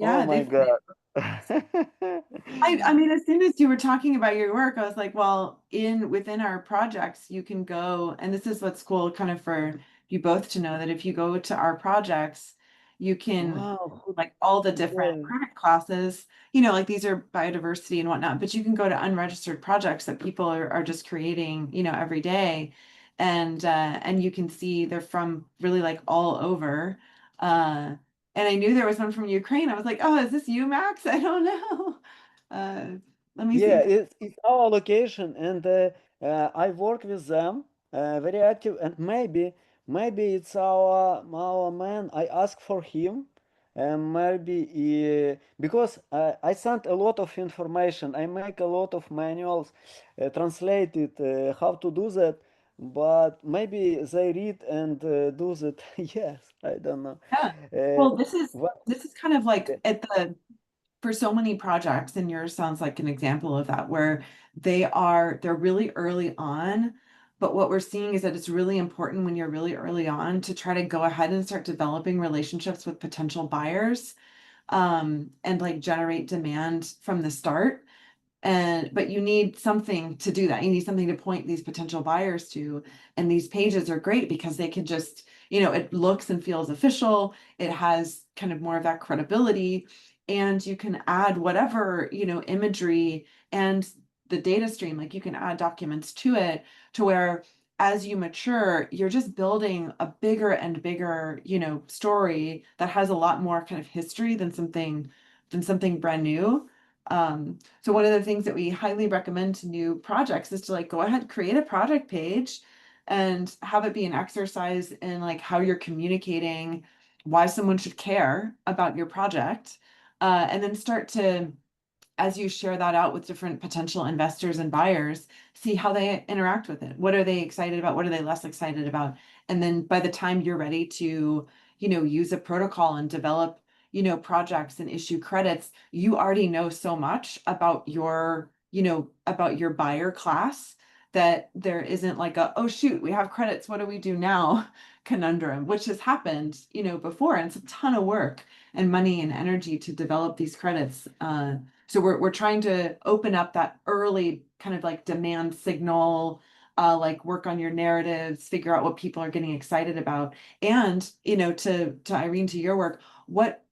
Oh yeah, my they God. I mean, as soon as you were talking about your work, I was like, well, within our projects, you can go, and this is what's cool, kind of for you both to know that if you go to our projects, you can Wow. like all the different Yeah. credit classes, like these are biodiversity and whatnot, but you can go to unregistered projects that people are just creating, every day. And you can see they're from really like all over. And I knew there was one from Ukraine. I was like, oh, is this you, Max? I don't know. Uh, let me see Yeah, if it's our location, and I work with them, very active, and maybe it's our man. I ask for him, and maybe because I sent a lot of information. I make a lot of manuals, translate it, how to do that, but maybe they read and do that. Yes, I don't know. yeah. Uh, Well, what? this is kind of like at the for so many projects, and yours sounds like an example of that, where they're really early on. But what we're seeing is that it's really important when you're really early on to try to go ahead and start developing relationships with potential buyers, and like generate demand from the start. But you need something to do that. You need something to point these potential buyers to. And these pages are great because they can just, it looks and feels official. It has kind of more of that credibility. And you can add whatever, imagery and the data stream, like you can add documents to it to where as you mature, you're just building a bigger and bigger, story that has a lot more kind of history than something brand new. So one of the things that we highly recommend to new projects is to like go ahead, create a project page and have it be an exercise in like how you're communicating why someone should care about your project. And then start to, as you share that out with different potential investors and buyers, see how they interact with it. What are they excited about? What are they less excited about? And then by the time you're ready to, use a protocol and develop, projects and issue credits, you already know so much about your buyer class that there isn't like oh shoot, we have credits, what do we do now? Conundrum, which has happened, before. And it's a ton of work and money and energy to develop these credits. So we're trying to open up that early kind of like demand signal, like work on your narratives, figure out what people are getting excited about. And, to Irene, to your work, what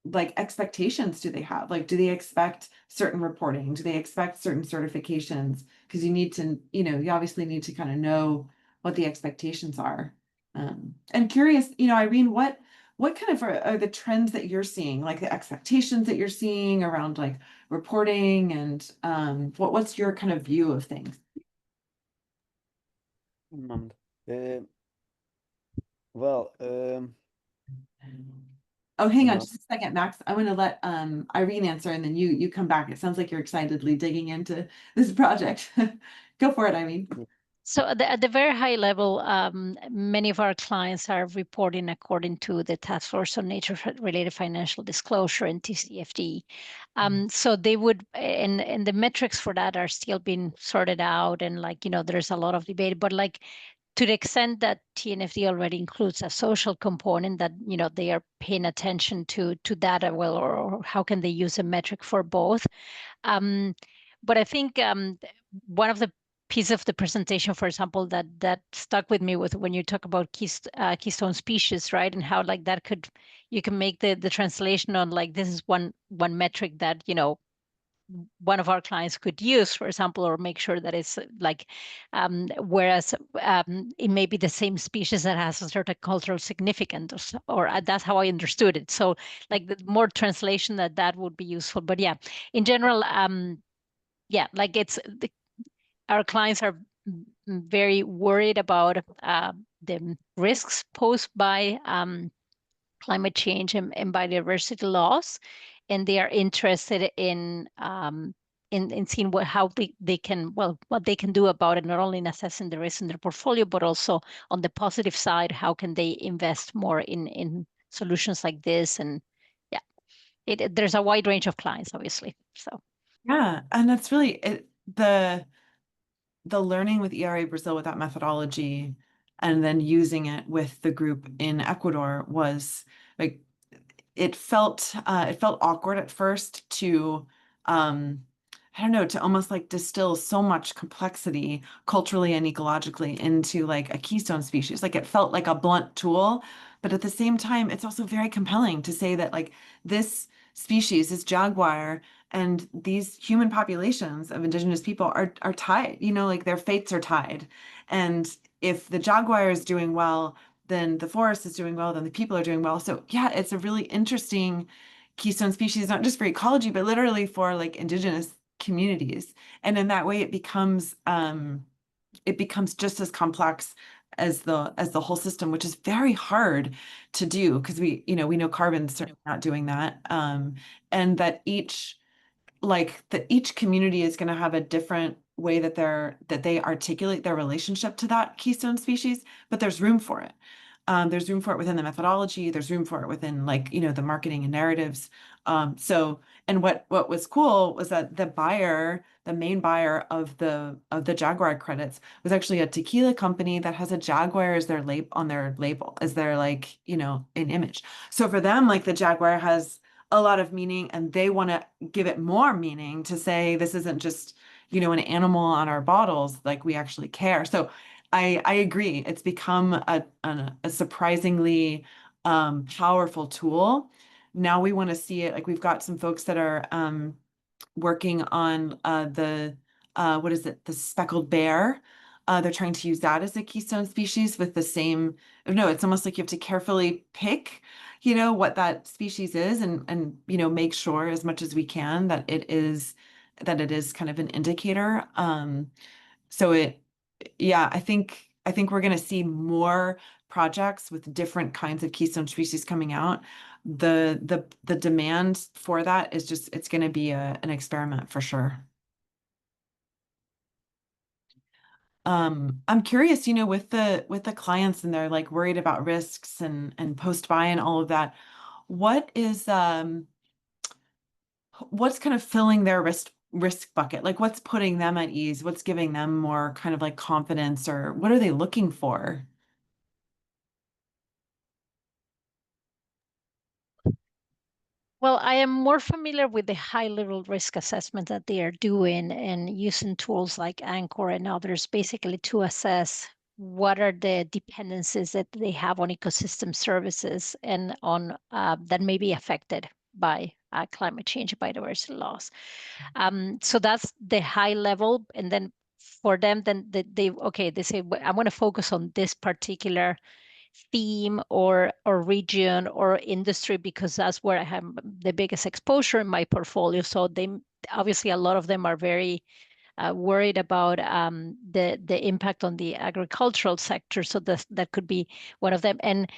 like expectations do they have? Like, do they expect certain reporting? Do they expect certain certifications? Because you need to, you obviously need to kind of know what the expectations are. And curious, Irene, what kind of are the trends that you're seeing, like the expectations that you're seeing around like reporting and what's your kind of view of things? Um, uh, well, Oh, hang on Uh-huh. just a second, Max. I want to let Irene answer, and then you come back. It sounds like you're excitedly digging into this project. Go for it, Irene. So at the very high level, many of our clients are reporting according to the Task Force on Nature-related Financial Disclosure and TCFD. So they would, and the metrics for that are still being sorted out, and like, you know, there's a lot of debate, but like, to the extent that TNFD already includes a social component, that, you know, they are paying attention to that as well, or how can they use a metric for both. But I think one of the pieces of the presentation, for example, that stuck with me with when you talk about keystone species, right, and how like that could, you can make the translation on like, this is one metric that, you know, one of our clients could use, for example, or make sure that it's like, whereas it may be the same species that has a certain cultural significance, or that's how I understood it. So like the more translation that would be useful. But yeah, in general, yeah, like our clients are very worried about the risks posed by climate change and biodiversity loss, and they are interested in seeing how they can, well, what they can do about it, not only in assessing the risk in their portfolio, but also on the positive side, how can they invest more in solutions like this. And yeah, there's a wide range of clients, obviously. So Yeah, and that's really the learning with ERA Brazil with that methodology, and then using it with the group in Ecuador was like, it felt awkward at first to I don't know, to almost like distill so much complexity culturally and ecologically into like a keystone species. Like it felt like a blunt tool, but at the same time, it's also very compelling to say that like this species, this jaguar, and these human populations of indigenous people are tied, you know, like their fates are tied. And if the jaguar is doing well, then the forest is doing well, then the people are doing well. So yeah, it's a really interesting keystone species, not just for ecology, but literally for like indigenous communities. And in that way, it becomes just as complex as the whole system, which is very hard to do because we know carbon's certainly not doing that. And that each community is going to have a different way that they articulate their relationship to that keystone species, but there's room for it. There's room for it within the methodology. There's room for it within like, you know, the marketing and narratives. And what was cool was that the main buyer of the Jaguar credits was actually a tequila company that has a Jaguar as their on their label, as their like, you know, an image. So for them, like the Jaguar has a lot of meaning, and they want to give it more meaning to say this isn't just, you know, an animal on our bottles, like we actually care. So I agree. It's become a surprisingly powerful tool. Now we want to see it. Like we've got some folks that are working on what is it? The speckled bear. They're trying to use that as a keystone species with the same. No, it's almost like you have to carefully pick, you know, what that species is, and you know, make sure as much as we can that it is kind of an indicator. So yeah, I think we're going to see more projects with different kinds of keystone species coming out. The demand for that is just, it's going to be an experiment for sure. I'm curious, you know, with the clients, and they're like worried about risks and post-buy and all of that, what's kind of filling their risk bucket? Like what's putting them at ease? What's giving them more kind of like confidence, or what are they looking for? well, I am more familiar with the high-level risk assessment that they are doing and using tools like Anchor and others, basically to assess what are the dependencies that they have on ecosystem services and on that may be affected by climate change and biodiversity loss. So that's the high level, and then for them, then they say, I'm going to focus on this particular theme or region or industry because that's where I have the biggest exposure in my portfolio. So they obviously, a lot of them are very worried about the impact on the agricultural sector. So that could be one of them. And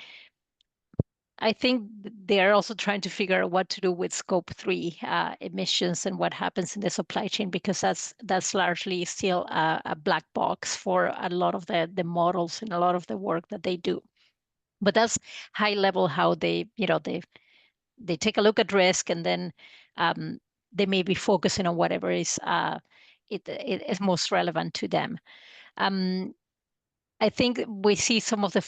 I think they're also trying to figure out what to do with scope 3 emissions and what happens in the supply chain, because that's largely still a black box for a lot of the models and a lot of the work that they do. But that's high level how they, they take a look at risk, and then they may be focusing on whatever is it is most relevant to them. I think we see some of the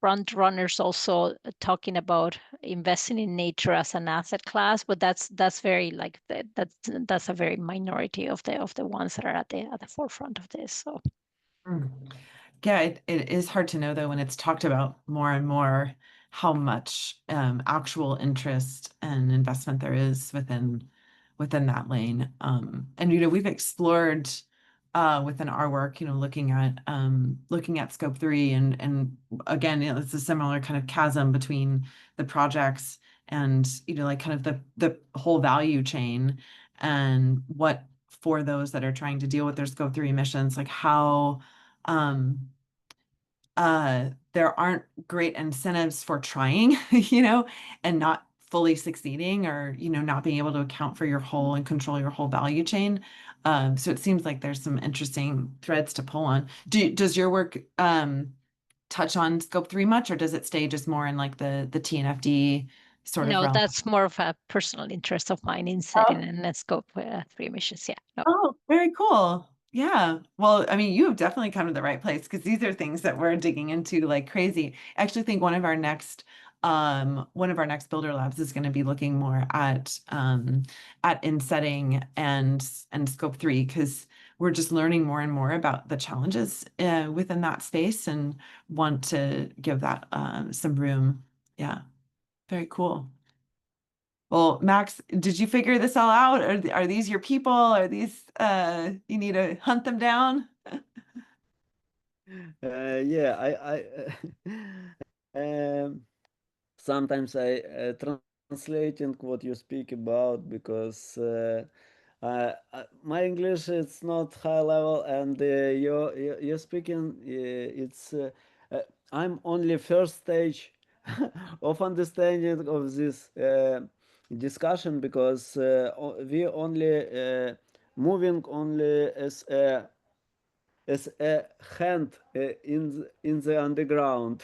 front runners also talking about investing in nature as an asset class, but that's very like that's a very minority of the ones that are at the forefront of this. So yeah, it is hard to know though when it's talked about more and more how much actual interest and investment there is within that lane. And we've explored within our work, looking at scope 3 and again, it's a similar kind of chasm between the projects and like kind of the whole value chain, and what for those that are trying to deal with their scope 3 emissions, like how there aren't great incentives for trying, and not fully succeeding, or, not being able to account for your whole and control your whole value chain. So it seems like there's some interesting threads to pull on. Does your work touch on scope 3 much, or does it stay just more in like the TNFD sort of no, realm? that's more of a personal interest of mine in setting and scope 3 emissions. Yeah. No. Oh, very cool. Yeah. Well, I mean, you have definitely come to the right place, because these are things that we're digging into like crazy. I actually think one of our next builder labs is going to be looking more at insetting and scope 3, because we're just learning more and more about the challenges within that space, and want to give that some room. Yeah. Very cool. Well, Max, did you figure this all out? Are these your people? Are these you need to hunt them down? Yeah, um, sometimes I translating what you speak about, because my English is not high level, and you're speaking it's I'm only first stage of understanding of this discussion, because we only moving only as a hand in the underground.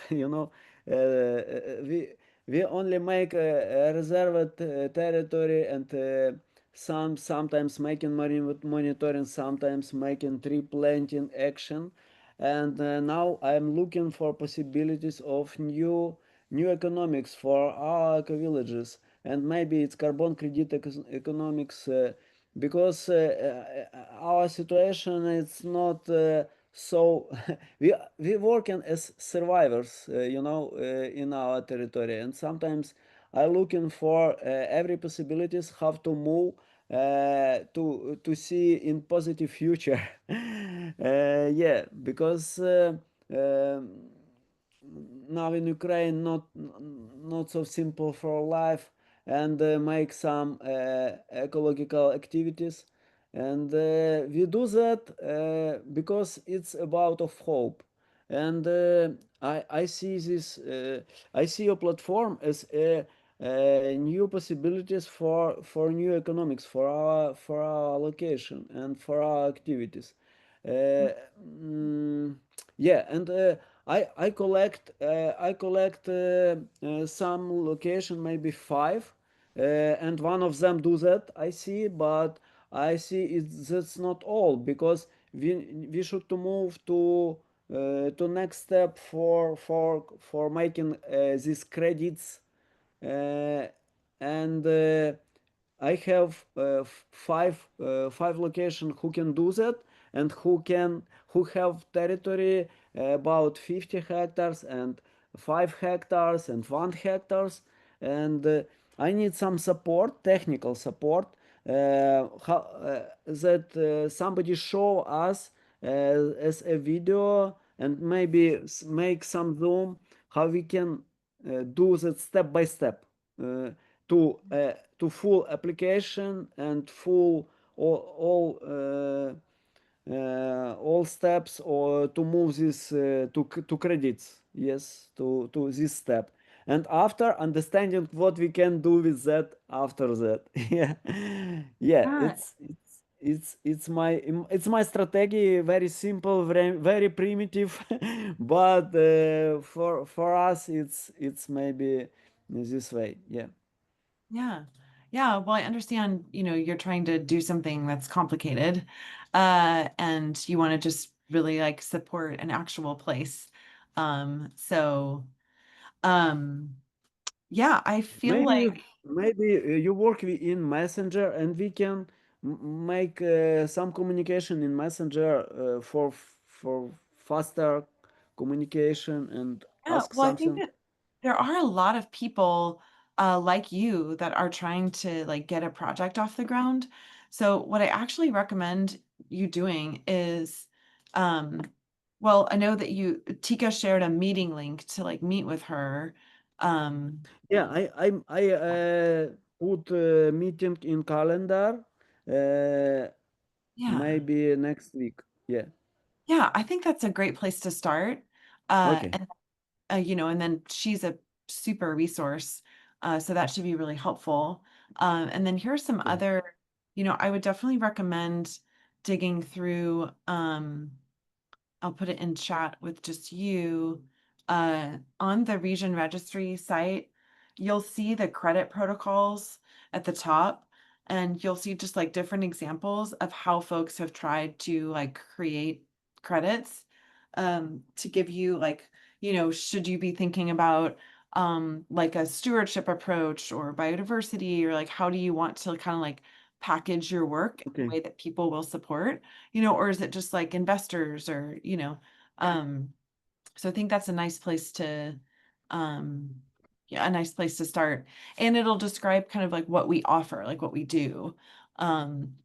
We only make a reserved territory, and sometimes making monitoring, sometimes making tree planting action. And now I'm looking for possibilities of new economics for our eco villages, and maybe it's carbon credit economics, because our situation is not so we working as survivors, in our territory, and sometimes I looking for every possibilities how to move to see in positive future. Yeah, because now in Ukraine not so simple for life, and make some ecological activities, and we do that because it's about of hope. And I see this I see your platform as a new possibilities for new economics for our location and for our activities. Yeah, and I collect some location, maybe 5, and one of them do that, I see. But I see that's not all, because we should to move to next step for making these credits, and I have five location who can do that, and who have territory about 50 hectares and 5 hectares and 1 hectares. And I need some support, technical support, that somebody show us as a video, and maybe make some zoom how we can do that step by step, to full application and full all steps, or to move this to credits, yes, to this step. and after understanding what we can do with that after that. Yeah, yeah, Yeah. it's my strategy, very simple, very primitive, but for us it's maybe this way. Yeah. Yeah. Yeah. Well, I understand, you're trying to do something that's complicated, and you want to just really like support an actual place. So, yeah, I feel like, Maybe you work in Messenger, and we can make some communication in Messenger for faster communication and yeah, ask well, I think something. that there are a lot of people like you that are trying to like get a project off the ground. So what I actually recommend you doing is, um, well, I know that Tika shared a meeting link to like meet with her. Um, Yeah, I put a meeting in calendar, uh, yeah. maybe next week. Yeah. Yeah, I think that's a great place to start. Uh, Okay. and and then she's a super resource. So that should be really helpful. And then here's some Okay. other, I would definitely recommend digging through, I'll put it in chat with just you. On the Regen Registry site, you'll see the credit protocols at the top, and you'll see just like different examples of how folks have tried to like create credits, to give you like, should you be thinking about like a stewardship approach or biodiversity, or like how do you want to kind of like package your work in a Okay. way that people will support, or is it just like investors, or um so I think that's a nice place to um yeah, a nice place to start. And it'll describe kind of like what we offer, like what we do. um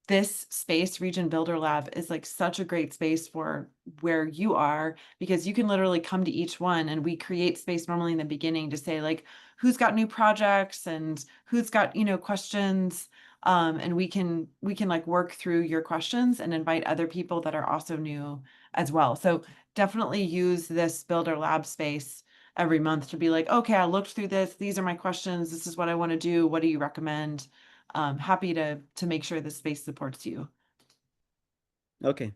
this space, Regen Builder Lab, is like such a great space for where you are, because you can literally come to each one, and we create space normally in the beginning to say like who's got new projects and who's got questions, and we can like work through your questions and invite other people that are also new as well. So definitely use this Builder Lab space every month to be like, okay, I looked through this, these are my questions, this is what I want to do, what do you recommend? Happy to make sure the space supports you. Okay.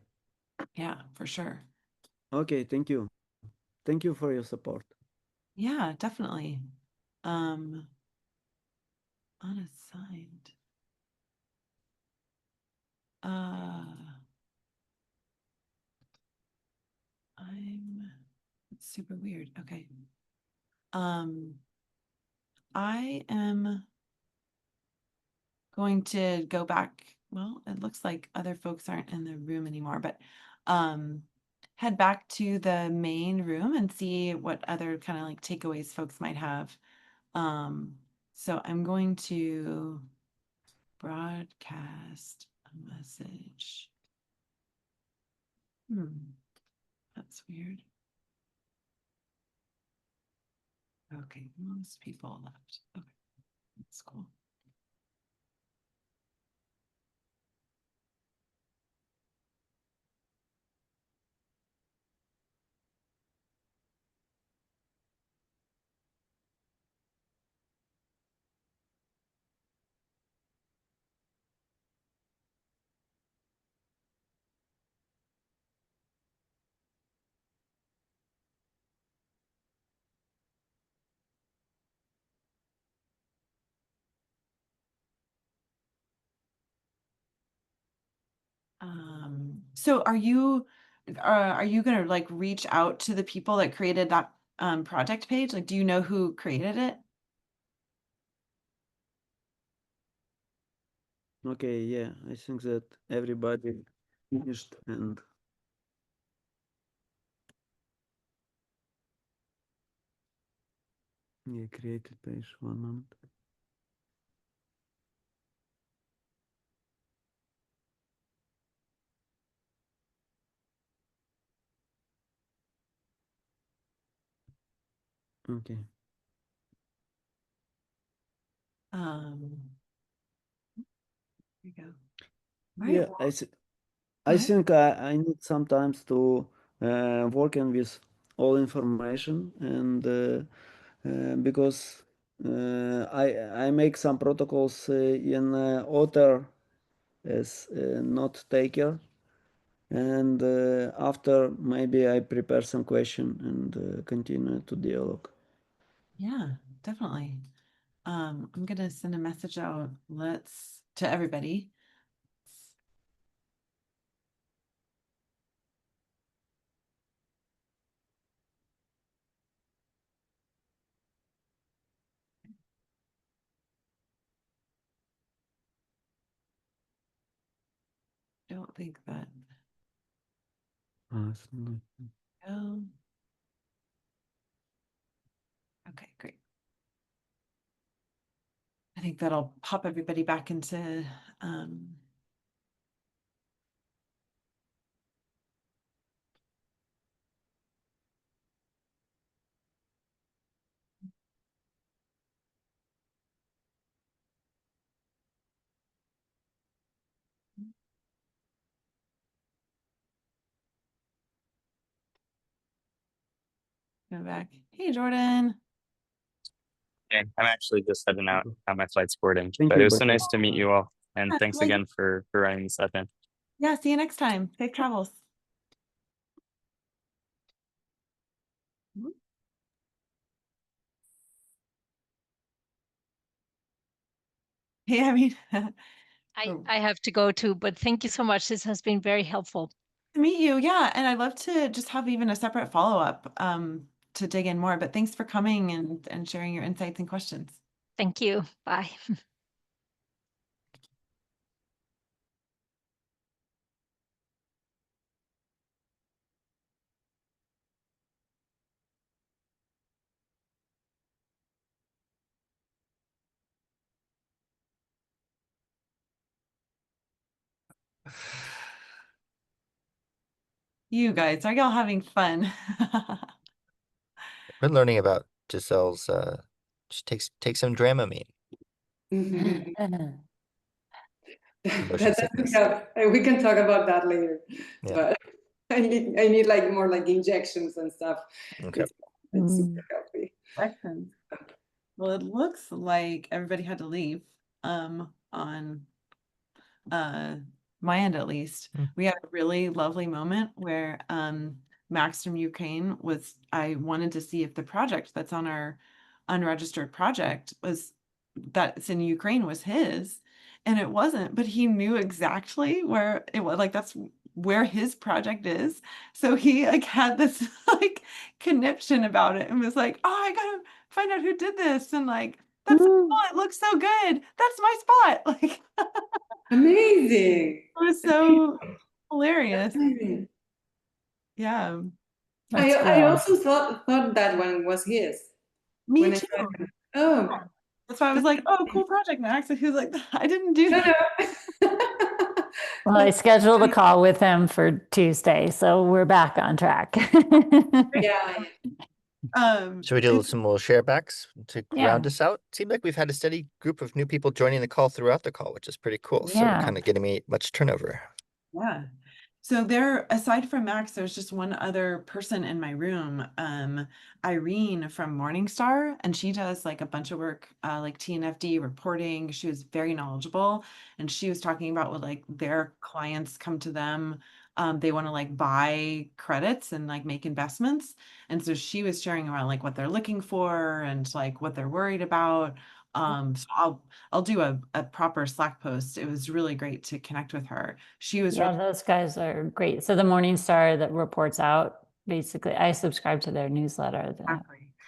Yeah, for sure. Okay. Thank you. Thank you for your support. Yeah, definitely. Um, unassigned. Uh, it's super weird. Okay. Um, I am going to go back. Well, it looks like other folks aren't in the room anymore, but head back to the main room and see what other kind of like takeaways folks might have. So I'm going to broadcast a message. That's weird. Okay, most people left. Okay, that's cool. So are you gonna like reach out to the people that created that project page? Like, do you know who created it? Okay. Yeah. I think that everybody finished, and yeah, created page. 1 month. Okay. Here you go. Yeah. Well, go I ahead. think I need sometimes to working with all information, and because I make some protocols in author as note taker, and after maybe I prepare some question and continue to dialogue. Yeah, definitely. I'm gonna send a message out. To everybody. Don't think that. Oh. Okay, great. I think that'll pop everybody back into go back. Hey, Jordan. Hey, I'm actually just heading out. My flight's boarding, Thank but you, it was so Barbara. nice to meet you all. And Yeah, thanks like- again for running this event. Yeah, see you next time. Safe travels. Hey, I mean, I have to go too, but thank you so much. This has been very helpful. to meet you. Yeah, and I'd love to just have even a separate follow-up to dig in more. But thanks for coming and sharing your insights and questions. Thank you. Bye. You guys, are y'all having fun? We're learning about Giselle's she takes some Dramamine. Motion That doesn't sickness. help. And we can talk about that later. Yeah. But I need like more like injections and stuff. Okay. It's super healthy. Excellent. Well, it looks like everybody had to leave on my end at least. We had a really lovely moment where Max from Ukraine I wanted to see if the project that's on our unregistered project that's in Ukraine was his, and it wasn't, but he knew exactly where it was, like that's where his project is. So he like had this like conniption about it and was like, oh, I gotta find out who did this, and like that's so cool, it looks so good, that's my spot. Like Amazing. it was so hilarious. Amazing. Yeah, I also thought that one was his. me when I too. saw him. Oh, That's why I was like, oh, cool project, Max. And he was like, I didn't do that. no. Well, I scheduled a call with him for Tuesday, so we're back on track. Yeah. Should we do some little sharebacks to Yeah. round us out? Seems like we've had a steady group of new people joining the call throughout the call, which is pretty cool. So Yeah. we're kind of getting much turnover. Yeah. So aside from Max, there's just one other person in my room, Irene from Morningstar, and she does like a bunch of work, like TNFD reporting. She was very knowledgeable, and she was talking about what like their clients come to them. They want to like buy credits and like make investments. And so she was sharing around like what they're looking for and like what they're worried about. So I'll do a proper Slack post. It was really great to connect with her. She was Yeah, those guys are great. So the Morningstar that reports out, basically, I subscribe to their newsletter.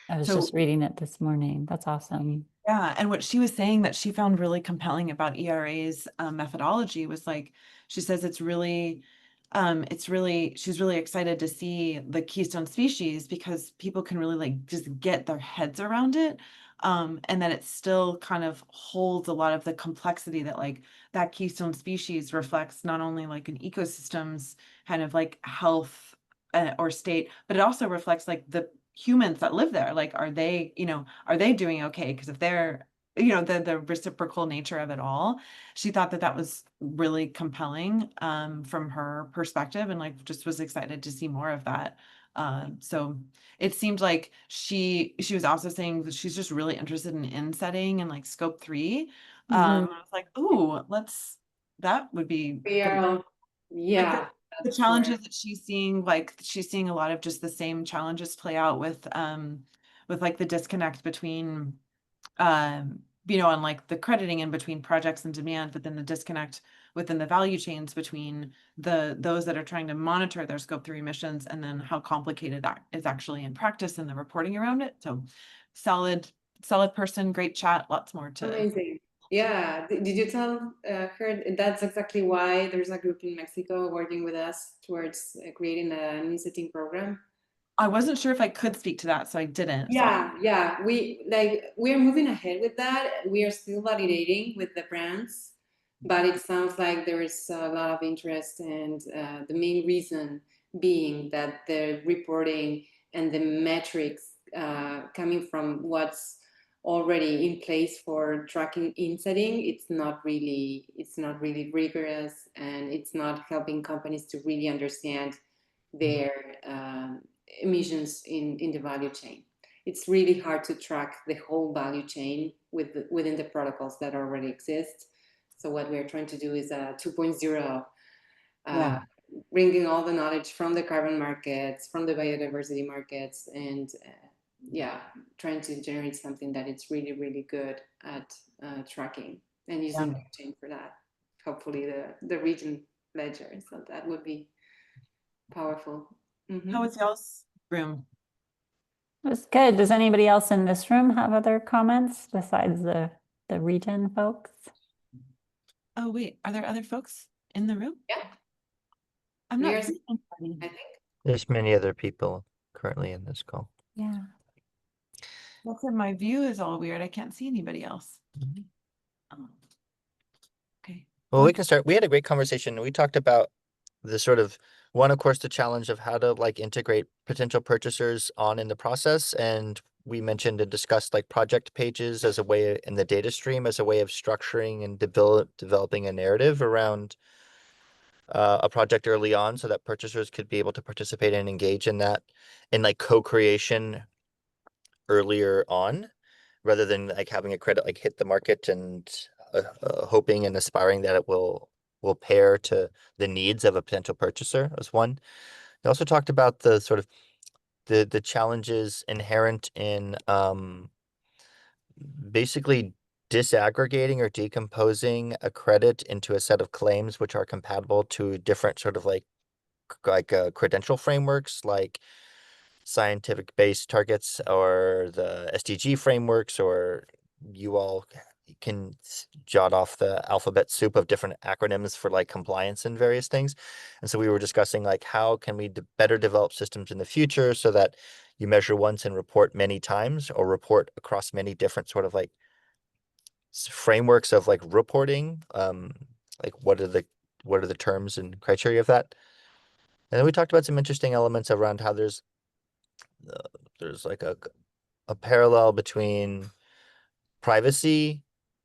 I was just reading it this morning. That's awesome. Yeah, and what she was saying that she found really compelling about ERA's methodology was like, she says she's really excited to see the keystone species because people can really like just get their heads around it. And that it still kind of holds a lot of the complexity that like that keystone species reflects not only like an ecosystem's kind of like health or state, but it also reflects like the humans that live there. Like, are they doing okay? Because if they're, the reciprocal nature of it all, she thought that was really compelling from her perspective, and like just was excited to see more of that. So it seemed like she was also saying that she's just really interested in insetting and like scope 3. I was like, ooh, that would be Yeah, like the that's challenges where- that she's seeing, like she's seeing a lot of just the same challenges play out with like the disconnect between on like the crediting in between projects and demand, but then the disconnect within the value chains between those that are trying to monitor their scope 3 emissions, and then how complicated that is actually in practice and the reporting around it. So solid person, great chat, lots more to. Amazing. Yeah. Did you tell her that's exactly why there's a group in Mexico working with us towards creating an insetting program? I wasn't sure if I could speak to that, so I didn't. Yeah. We're moving ahead with that. We are still validating with the brands, but it sounds like there is a lot of interest, and the main reason being that the reporting and the metrics coming from what's already in place for tracking insetting, it's not really rigorous, and it's not helping companies to really understand their emissions in the value chain. It's really hard to track the whole value chain within the protocols that already exist. So what we're trying to do is a 2.0, bringing all the knowledge from the carbon markets, from the biodiversity markets, and trying to generate something that it's really, really good at tracking and using blockchain for that. Hopefully the region ledger. So that would be powerful. How was y'all's room? It was good. Does anybody else in this room have other comments besides the Regen folks? Oh wait, are there other folks in the room? Yeah. I'm not seeing anybody. I think. There's many other people currently in this call. Yeah. That's why my view is all weird. I can't see anybody else. Oh. Okay. Well, we can start. We had a great conversation. We talked about the sort of one, of course, the challenge of how to like integrate potential purchasers on in the process. And we mentioned and discussed like project pages as a way in the data stream as a way of structuring and developing a narrative around a project early on so that purchasers could be able to participate and engage in that in like co-creation earlier on rather than like having a credit like hit the market and hoping and aspiring that it will pair to the needs of a potential purchaser as one. They also talked about the sort of the challenges inherent in basically disaggregating or decomposing a credit into a set of claims which are compatible to different sort of like credential frameworks like scientific based targets or the SDG frameworks, or you all can jot off the alphabet soup of different acronyms for like compliance and various things. And so we were discussing like how can we better develop systems in the future so that you measure once and report many times, or report across many different sort of like frameworks of like reporting. Like what are the terms and criteria of that? And then we talked about some interesting elements around how there's like a parallel between privacy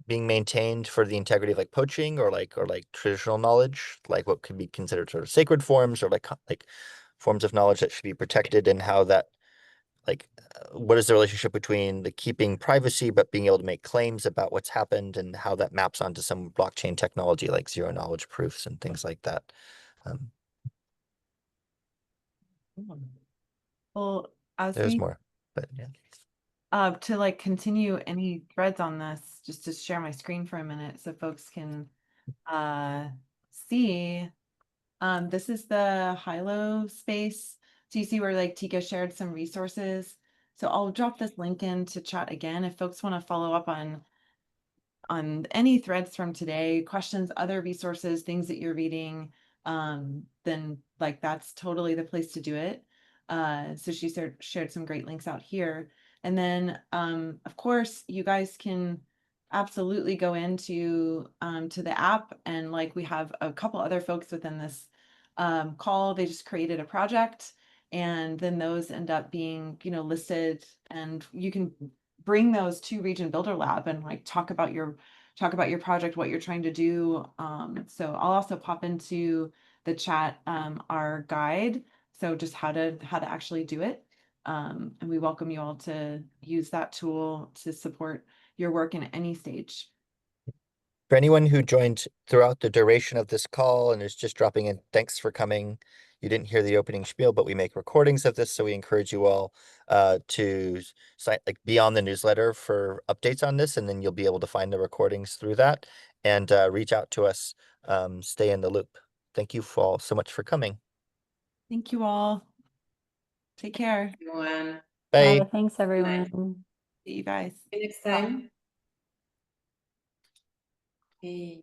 being maintained for the integrity of like poaching or like traditional knowledge, like what could be considered sort of sacred forms or like forms of knowledge that should be protected, and how that like what is the relationship between the keeping privacy but being able to make claims about what's happened, and how that maps onto some blockchain technology like zero knowledge proofs and things like that. Well, as There's we more, but yeah. to like continue any threads on this, just to share my screen for a minute so folks can see. This is the high-low space. So you see where like Tica shared some resources. So I'll drop this link into chat again if folks want to follow up on any threads from today, questions, other resources, things that you're reading, then like that's totally the place to do it. So she shared some great links out here. And then, of course, you guys can absolutely go into to the app, and like we have a couple other folks within this call. They just created a project, and then those end up being, listed, and you can bring those to Regen Builder Lab and like talk about your project, what you're trying to do. So I'll also pop into the chat our guide So just how to actually do it. And we welcome you all to use that tool to support your work in any stage. For anyone who joined throughout the duration of this call and is just dropping in, thanks for coming. You didn't hear the opening spiel, but we make recordings of this, so we encourage you all to be on the newsletter for updates on this, and then you'll be able to find the recordings through that and reach out to us. Stay in the loop. Thank you all so much for coming. Thank you all. Take care. Everyone. Bye. Bye. Thanks, everyone. See you guys. See you next time. Okay.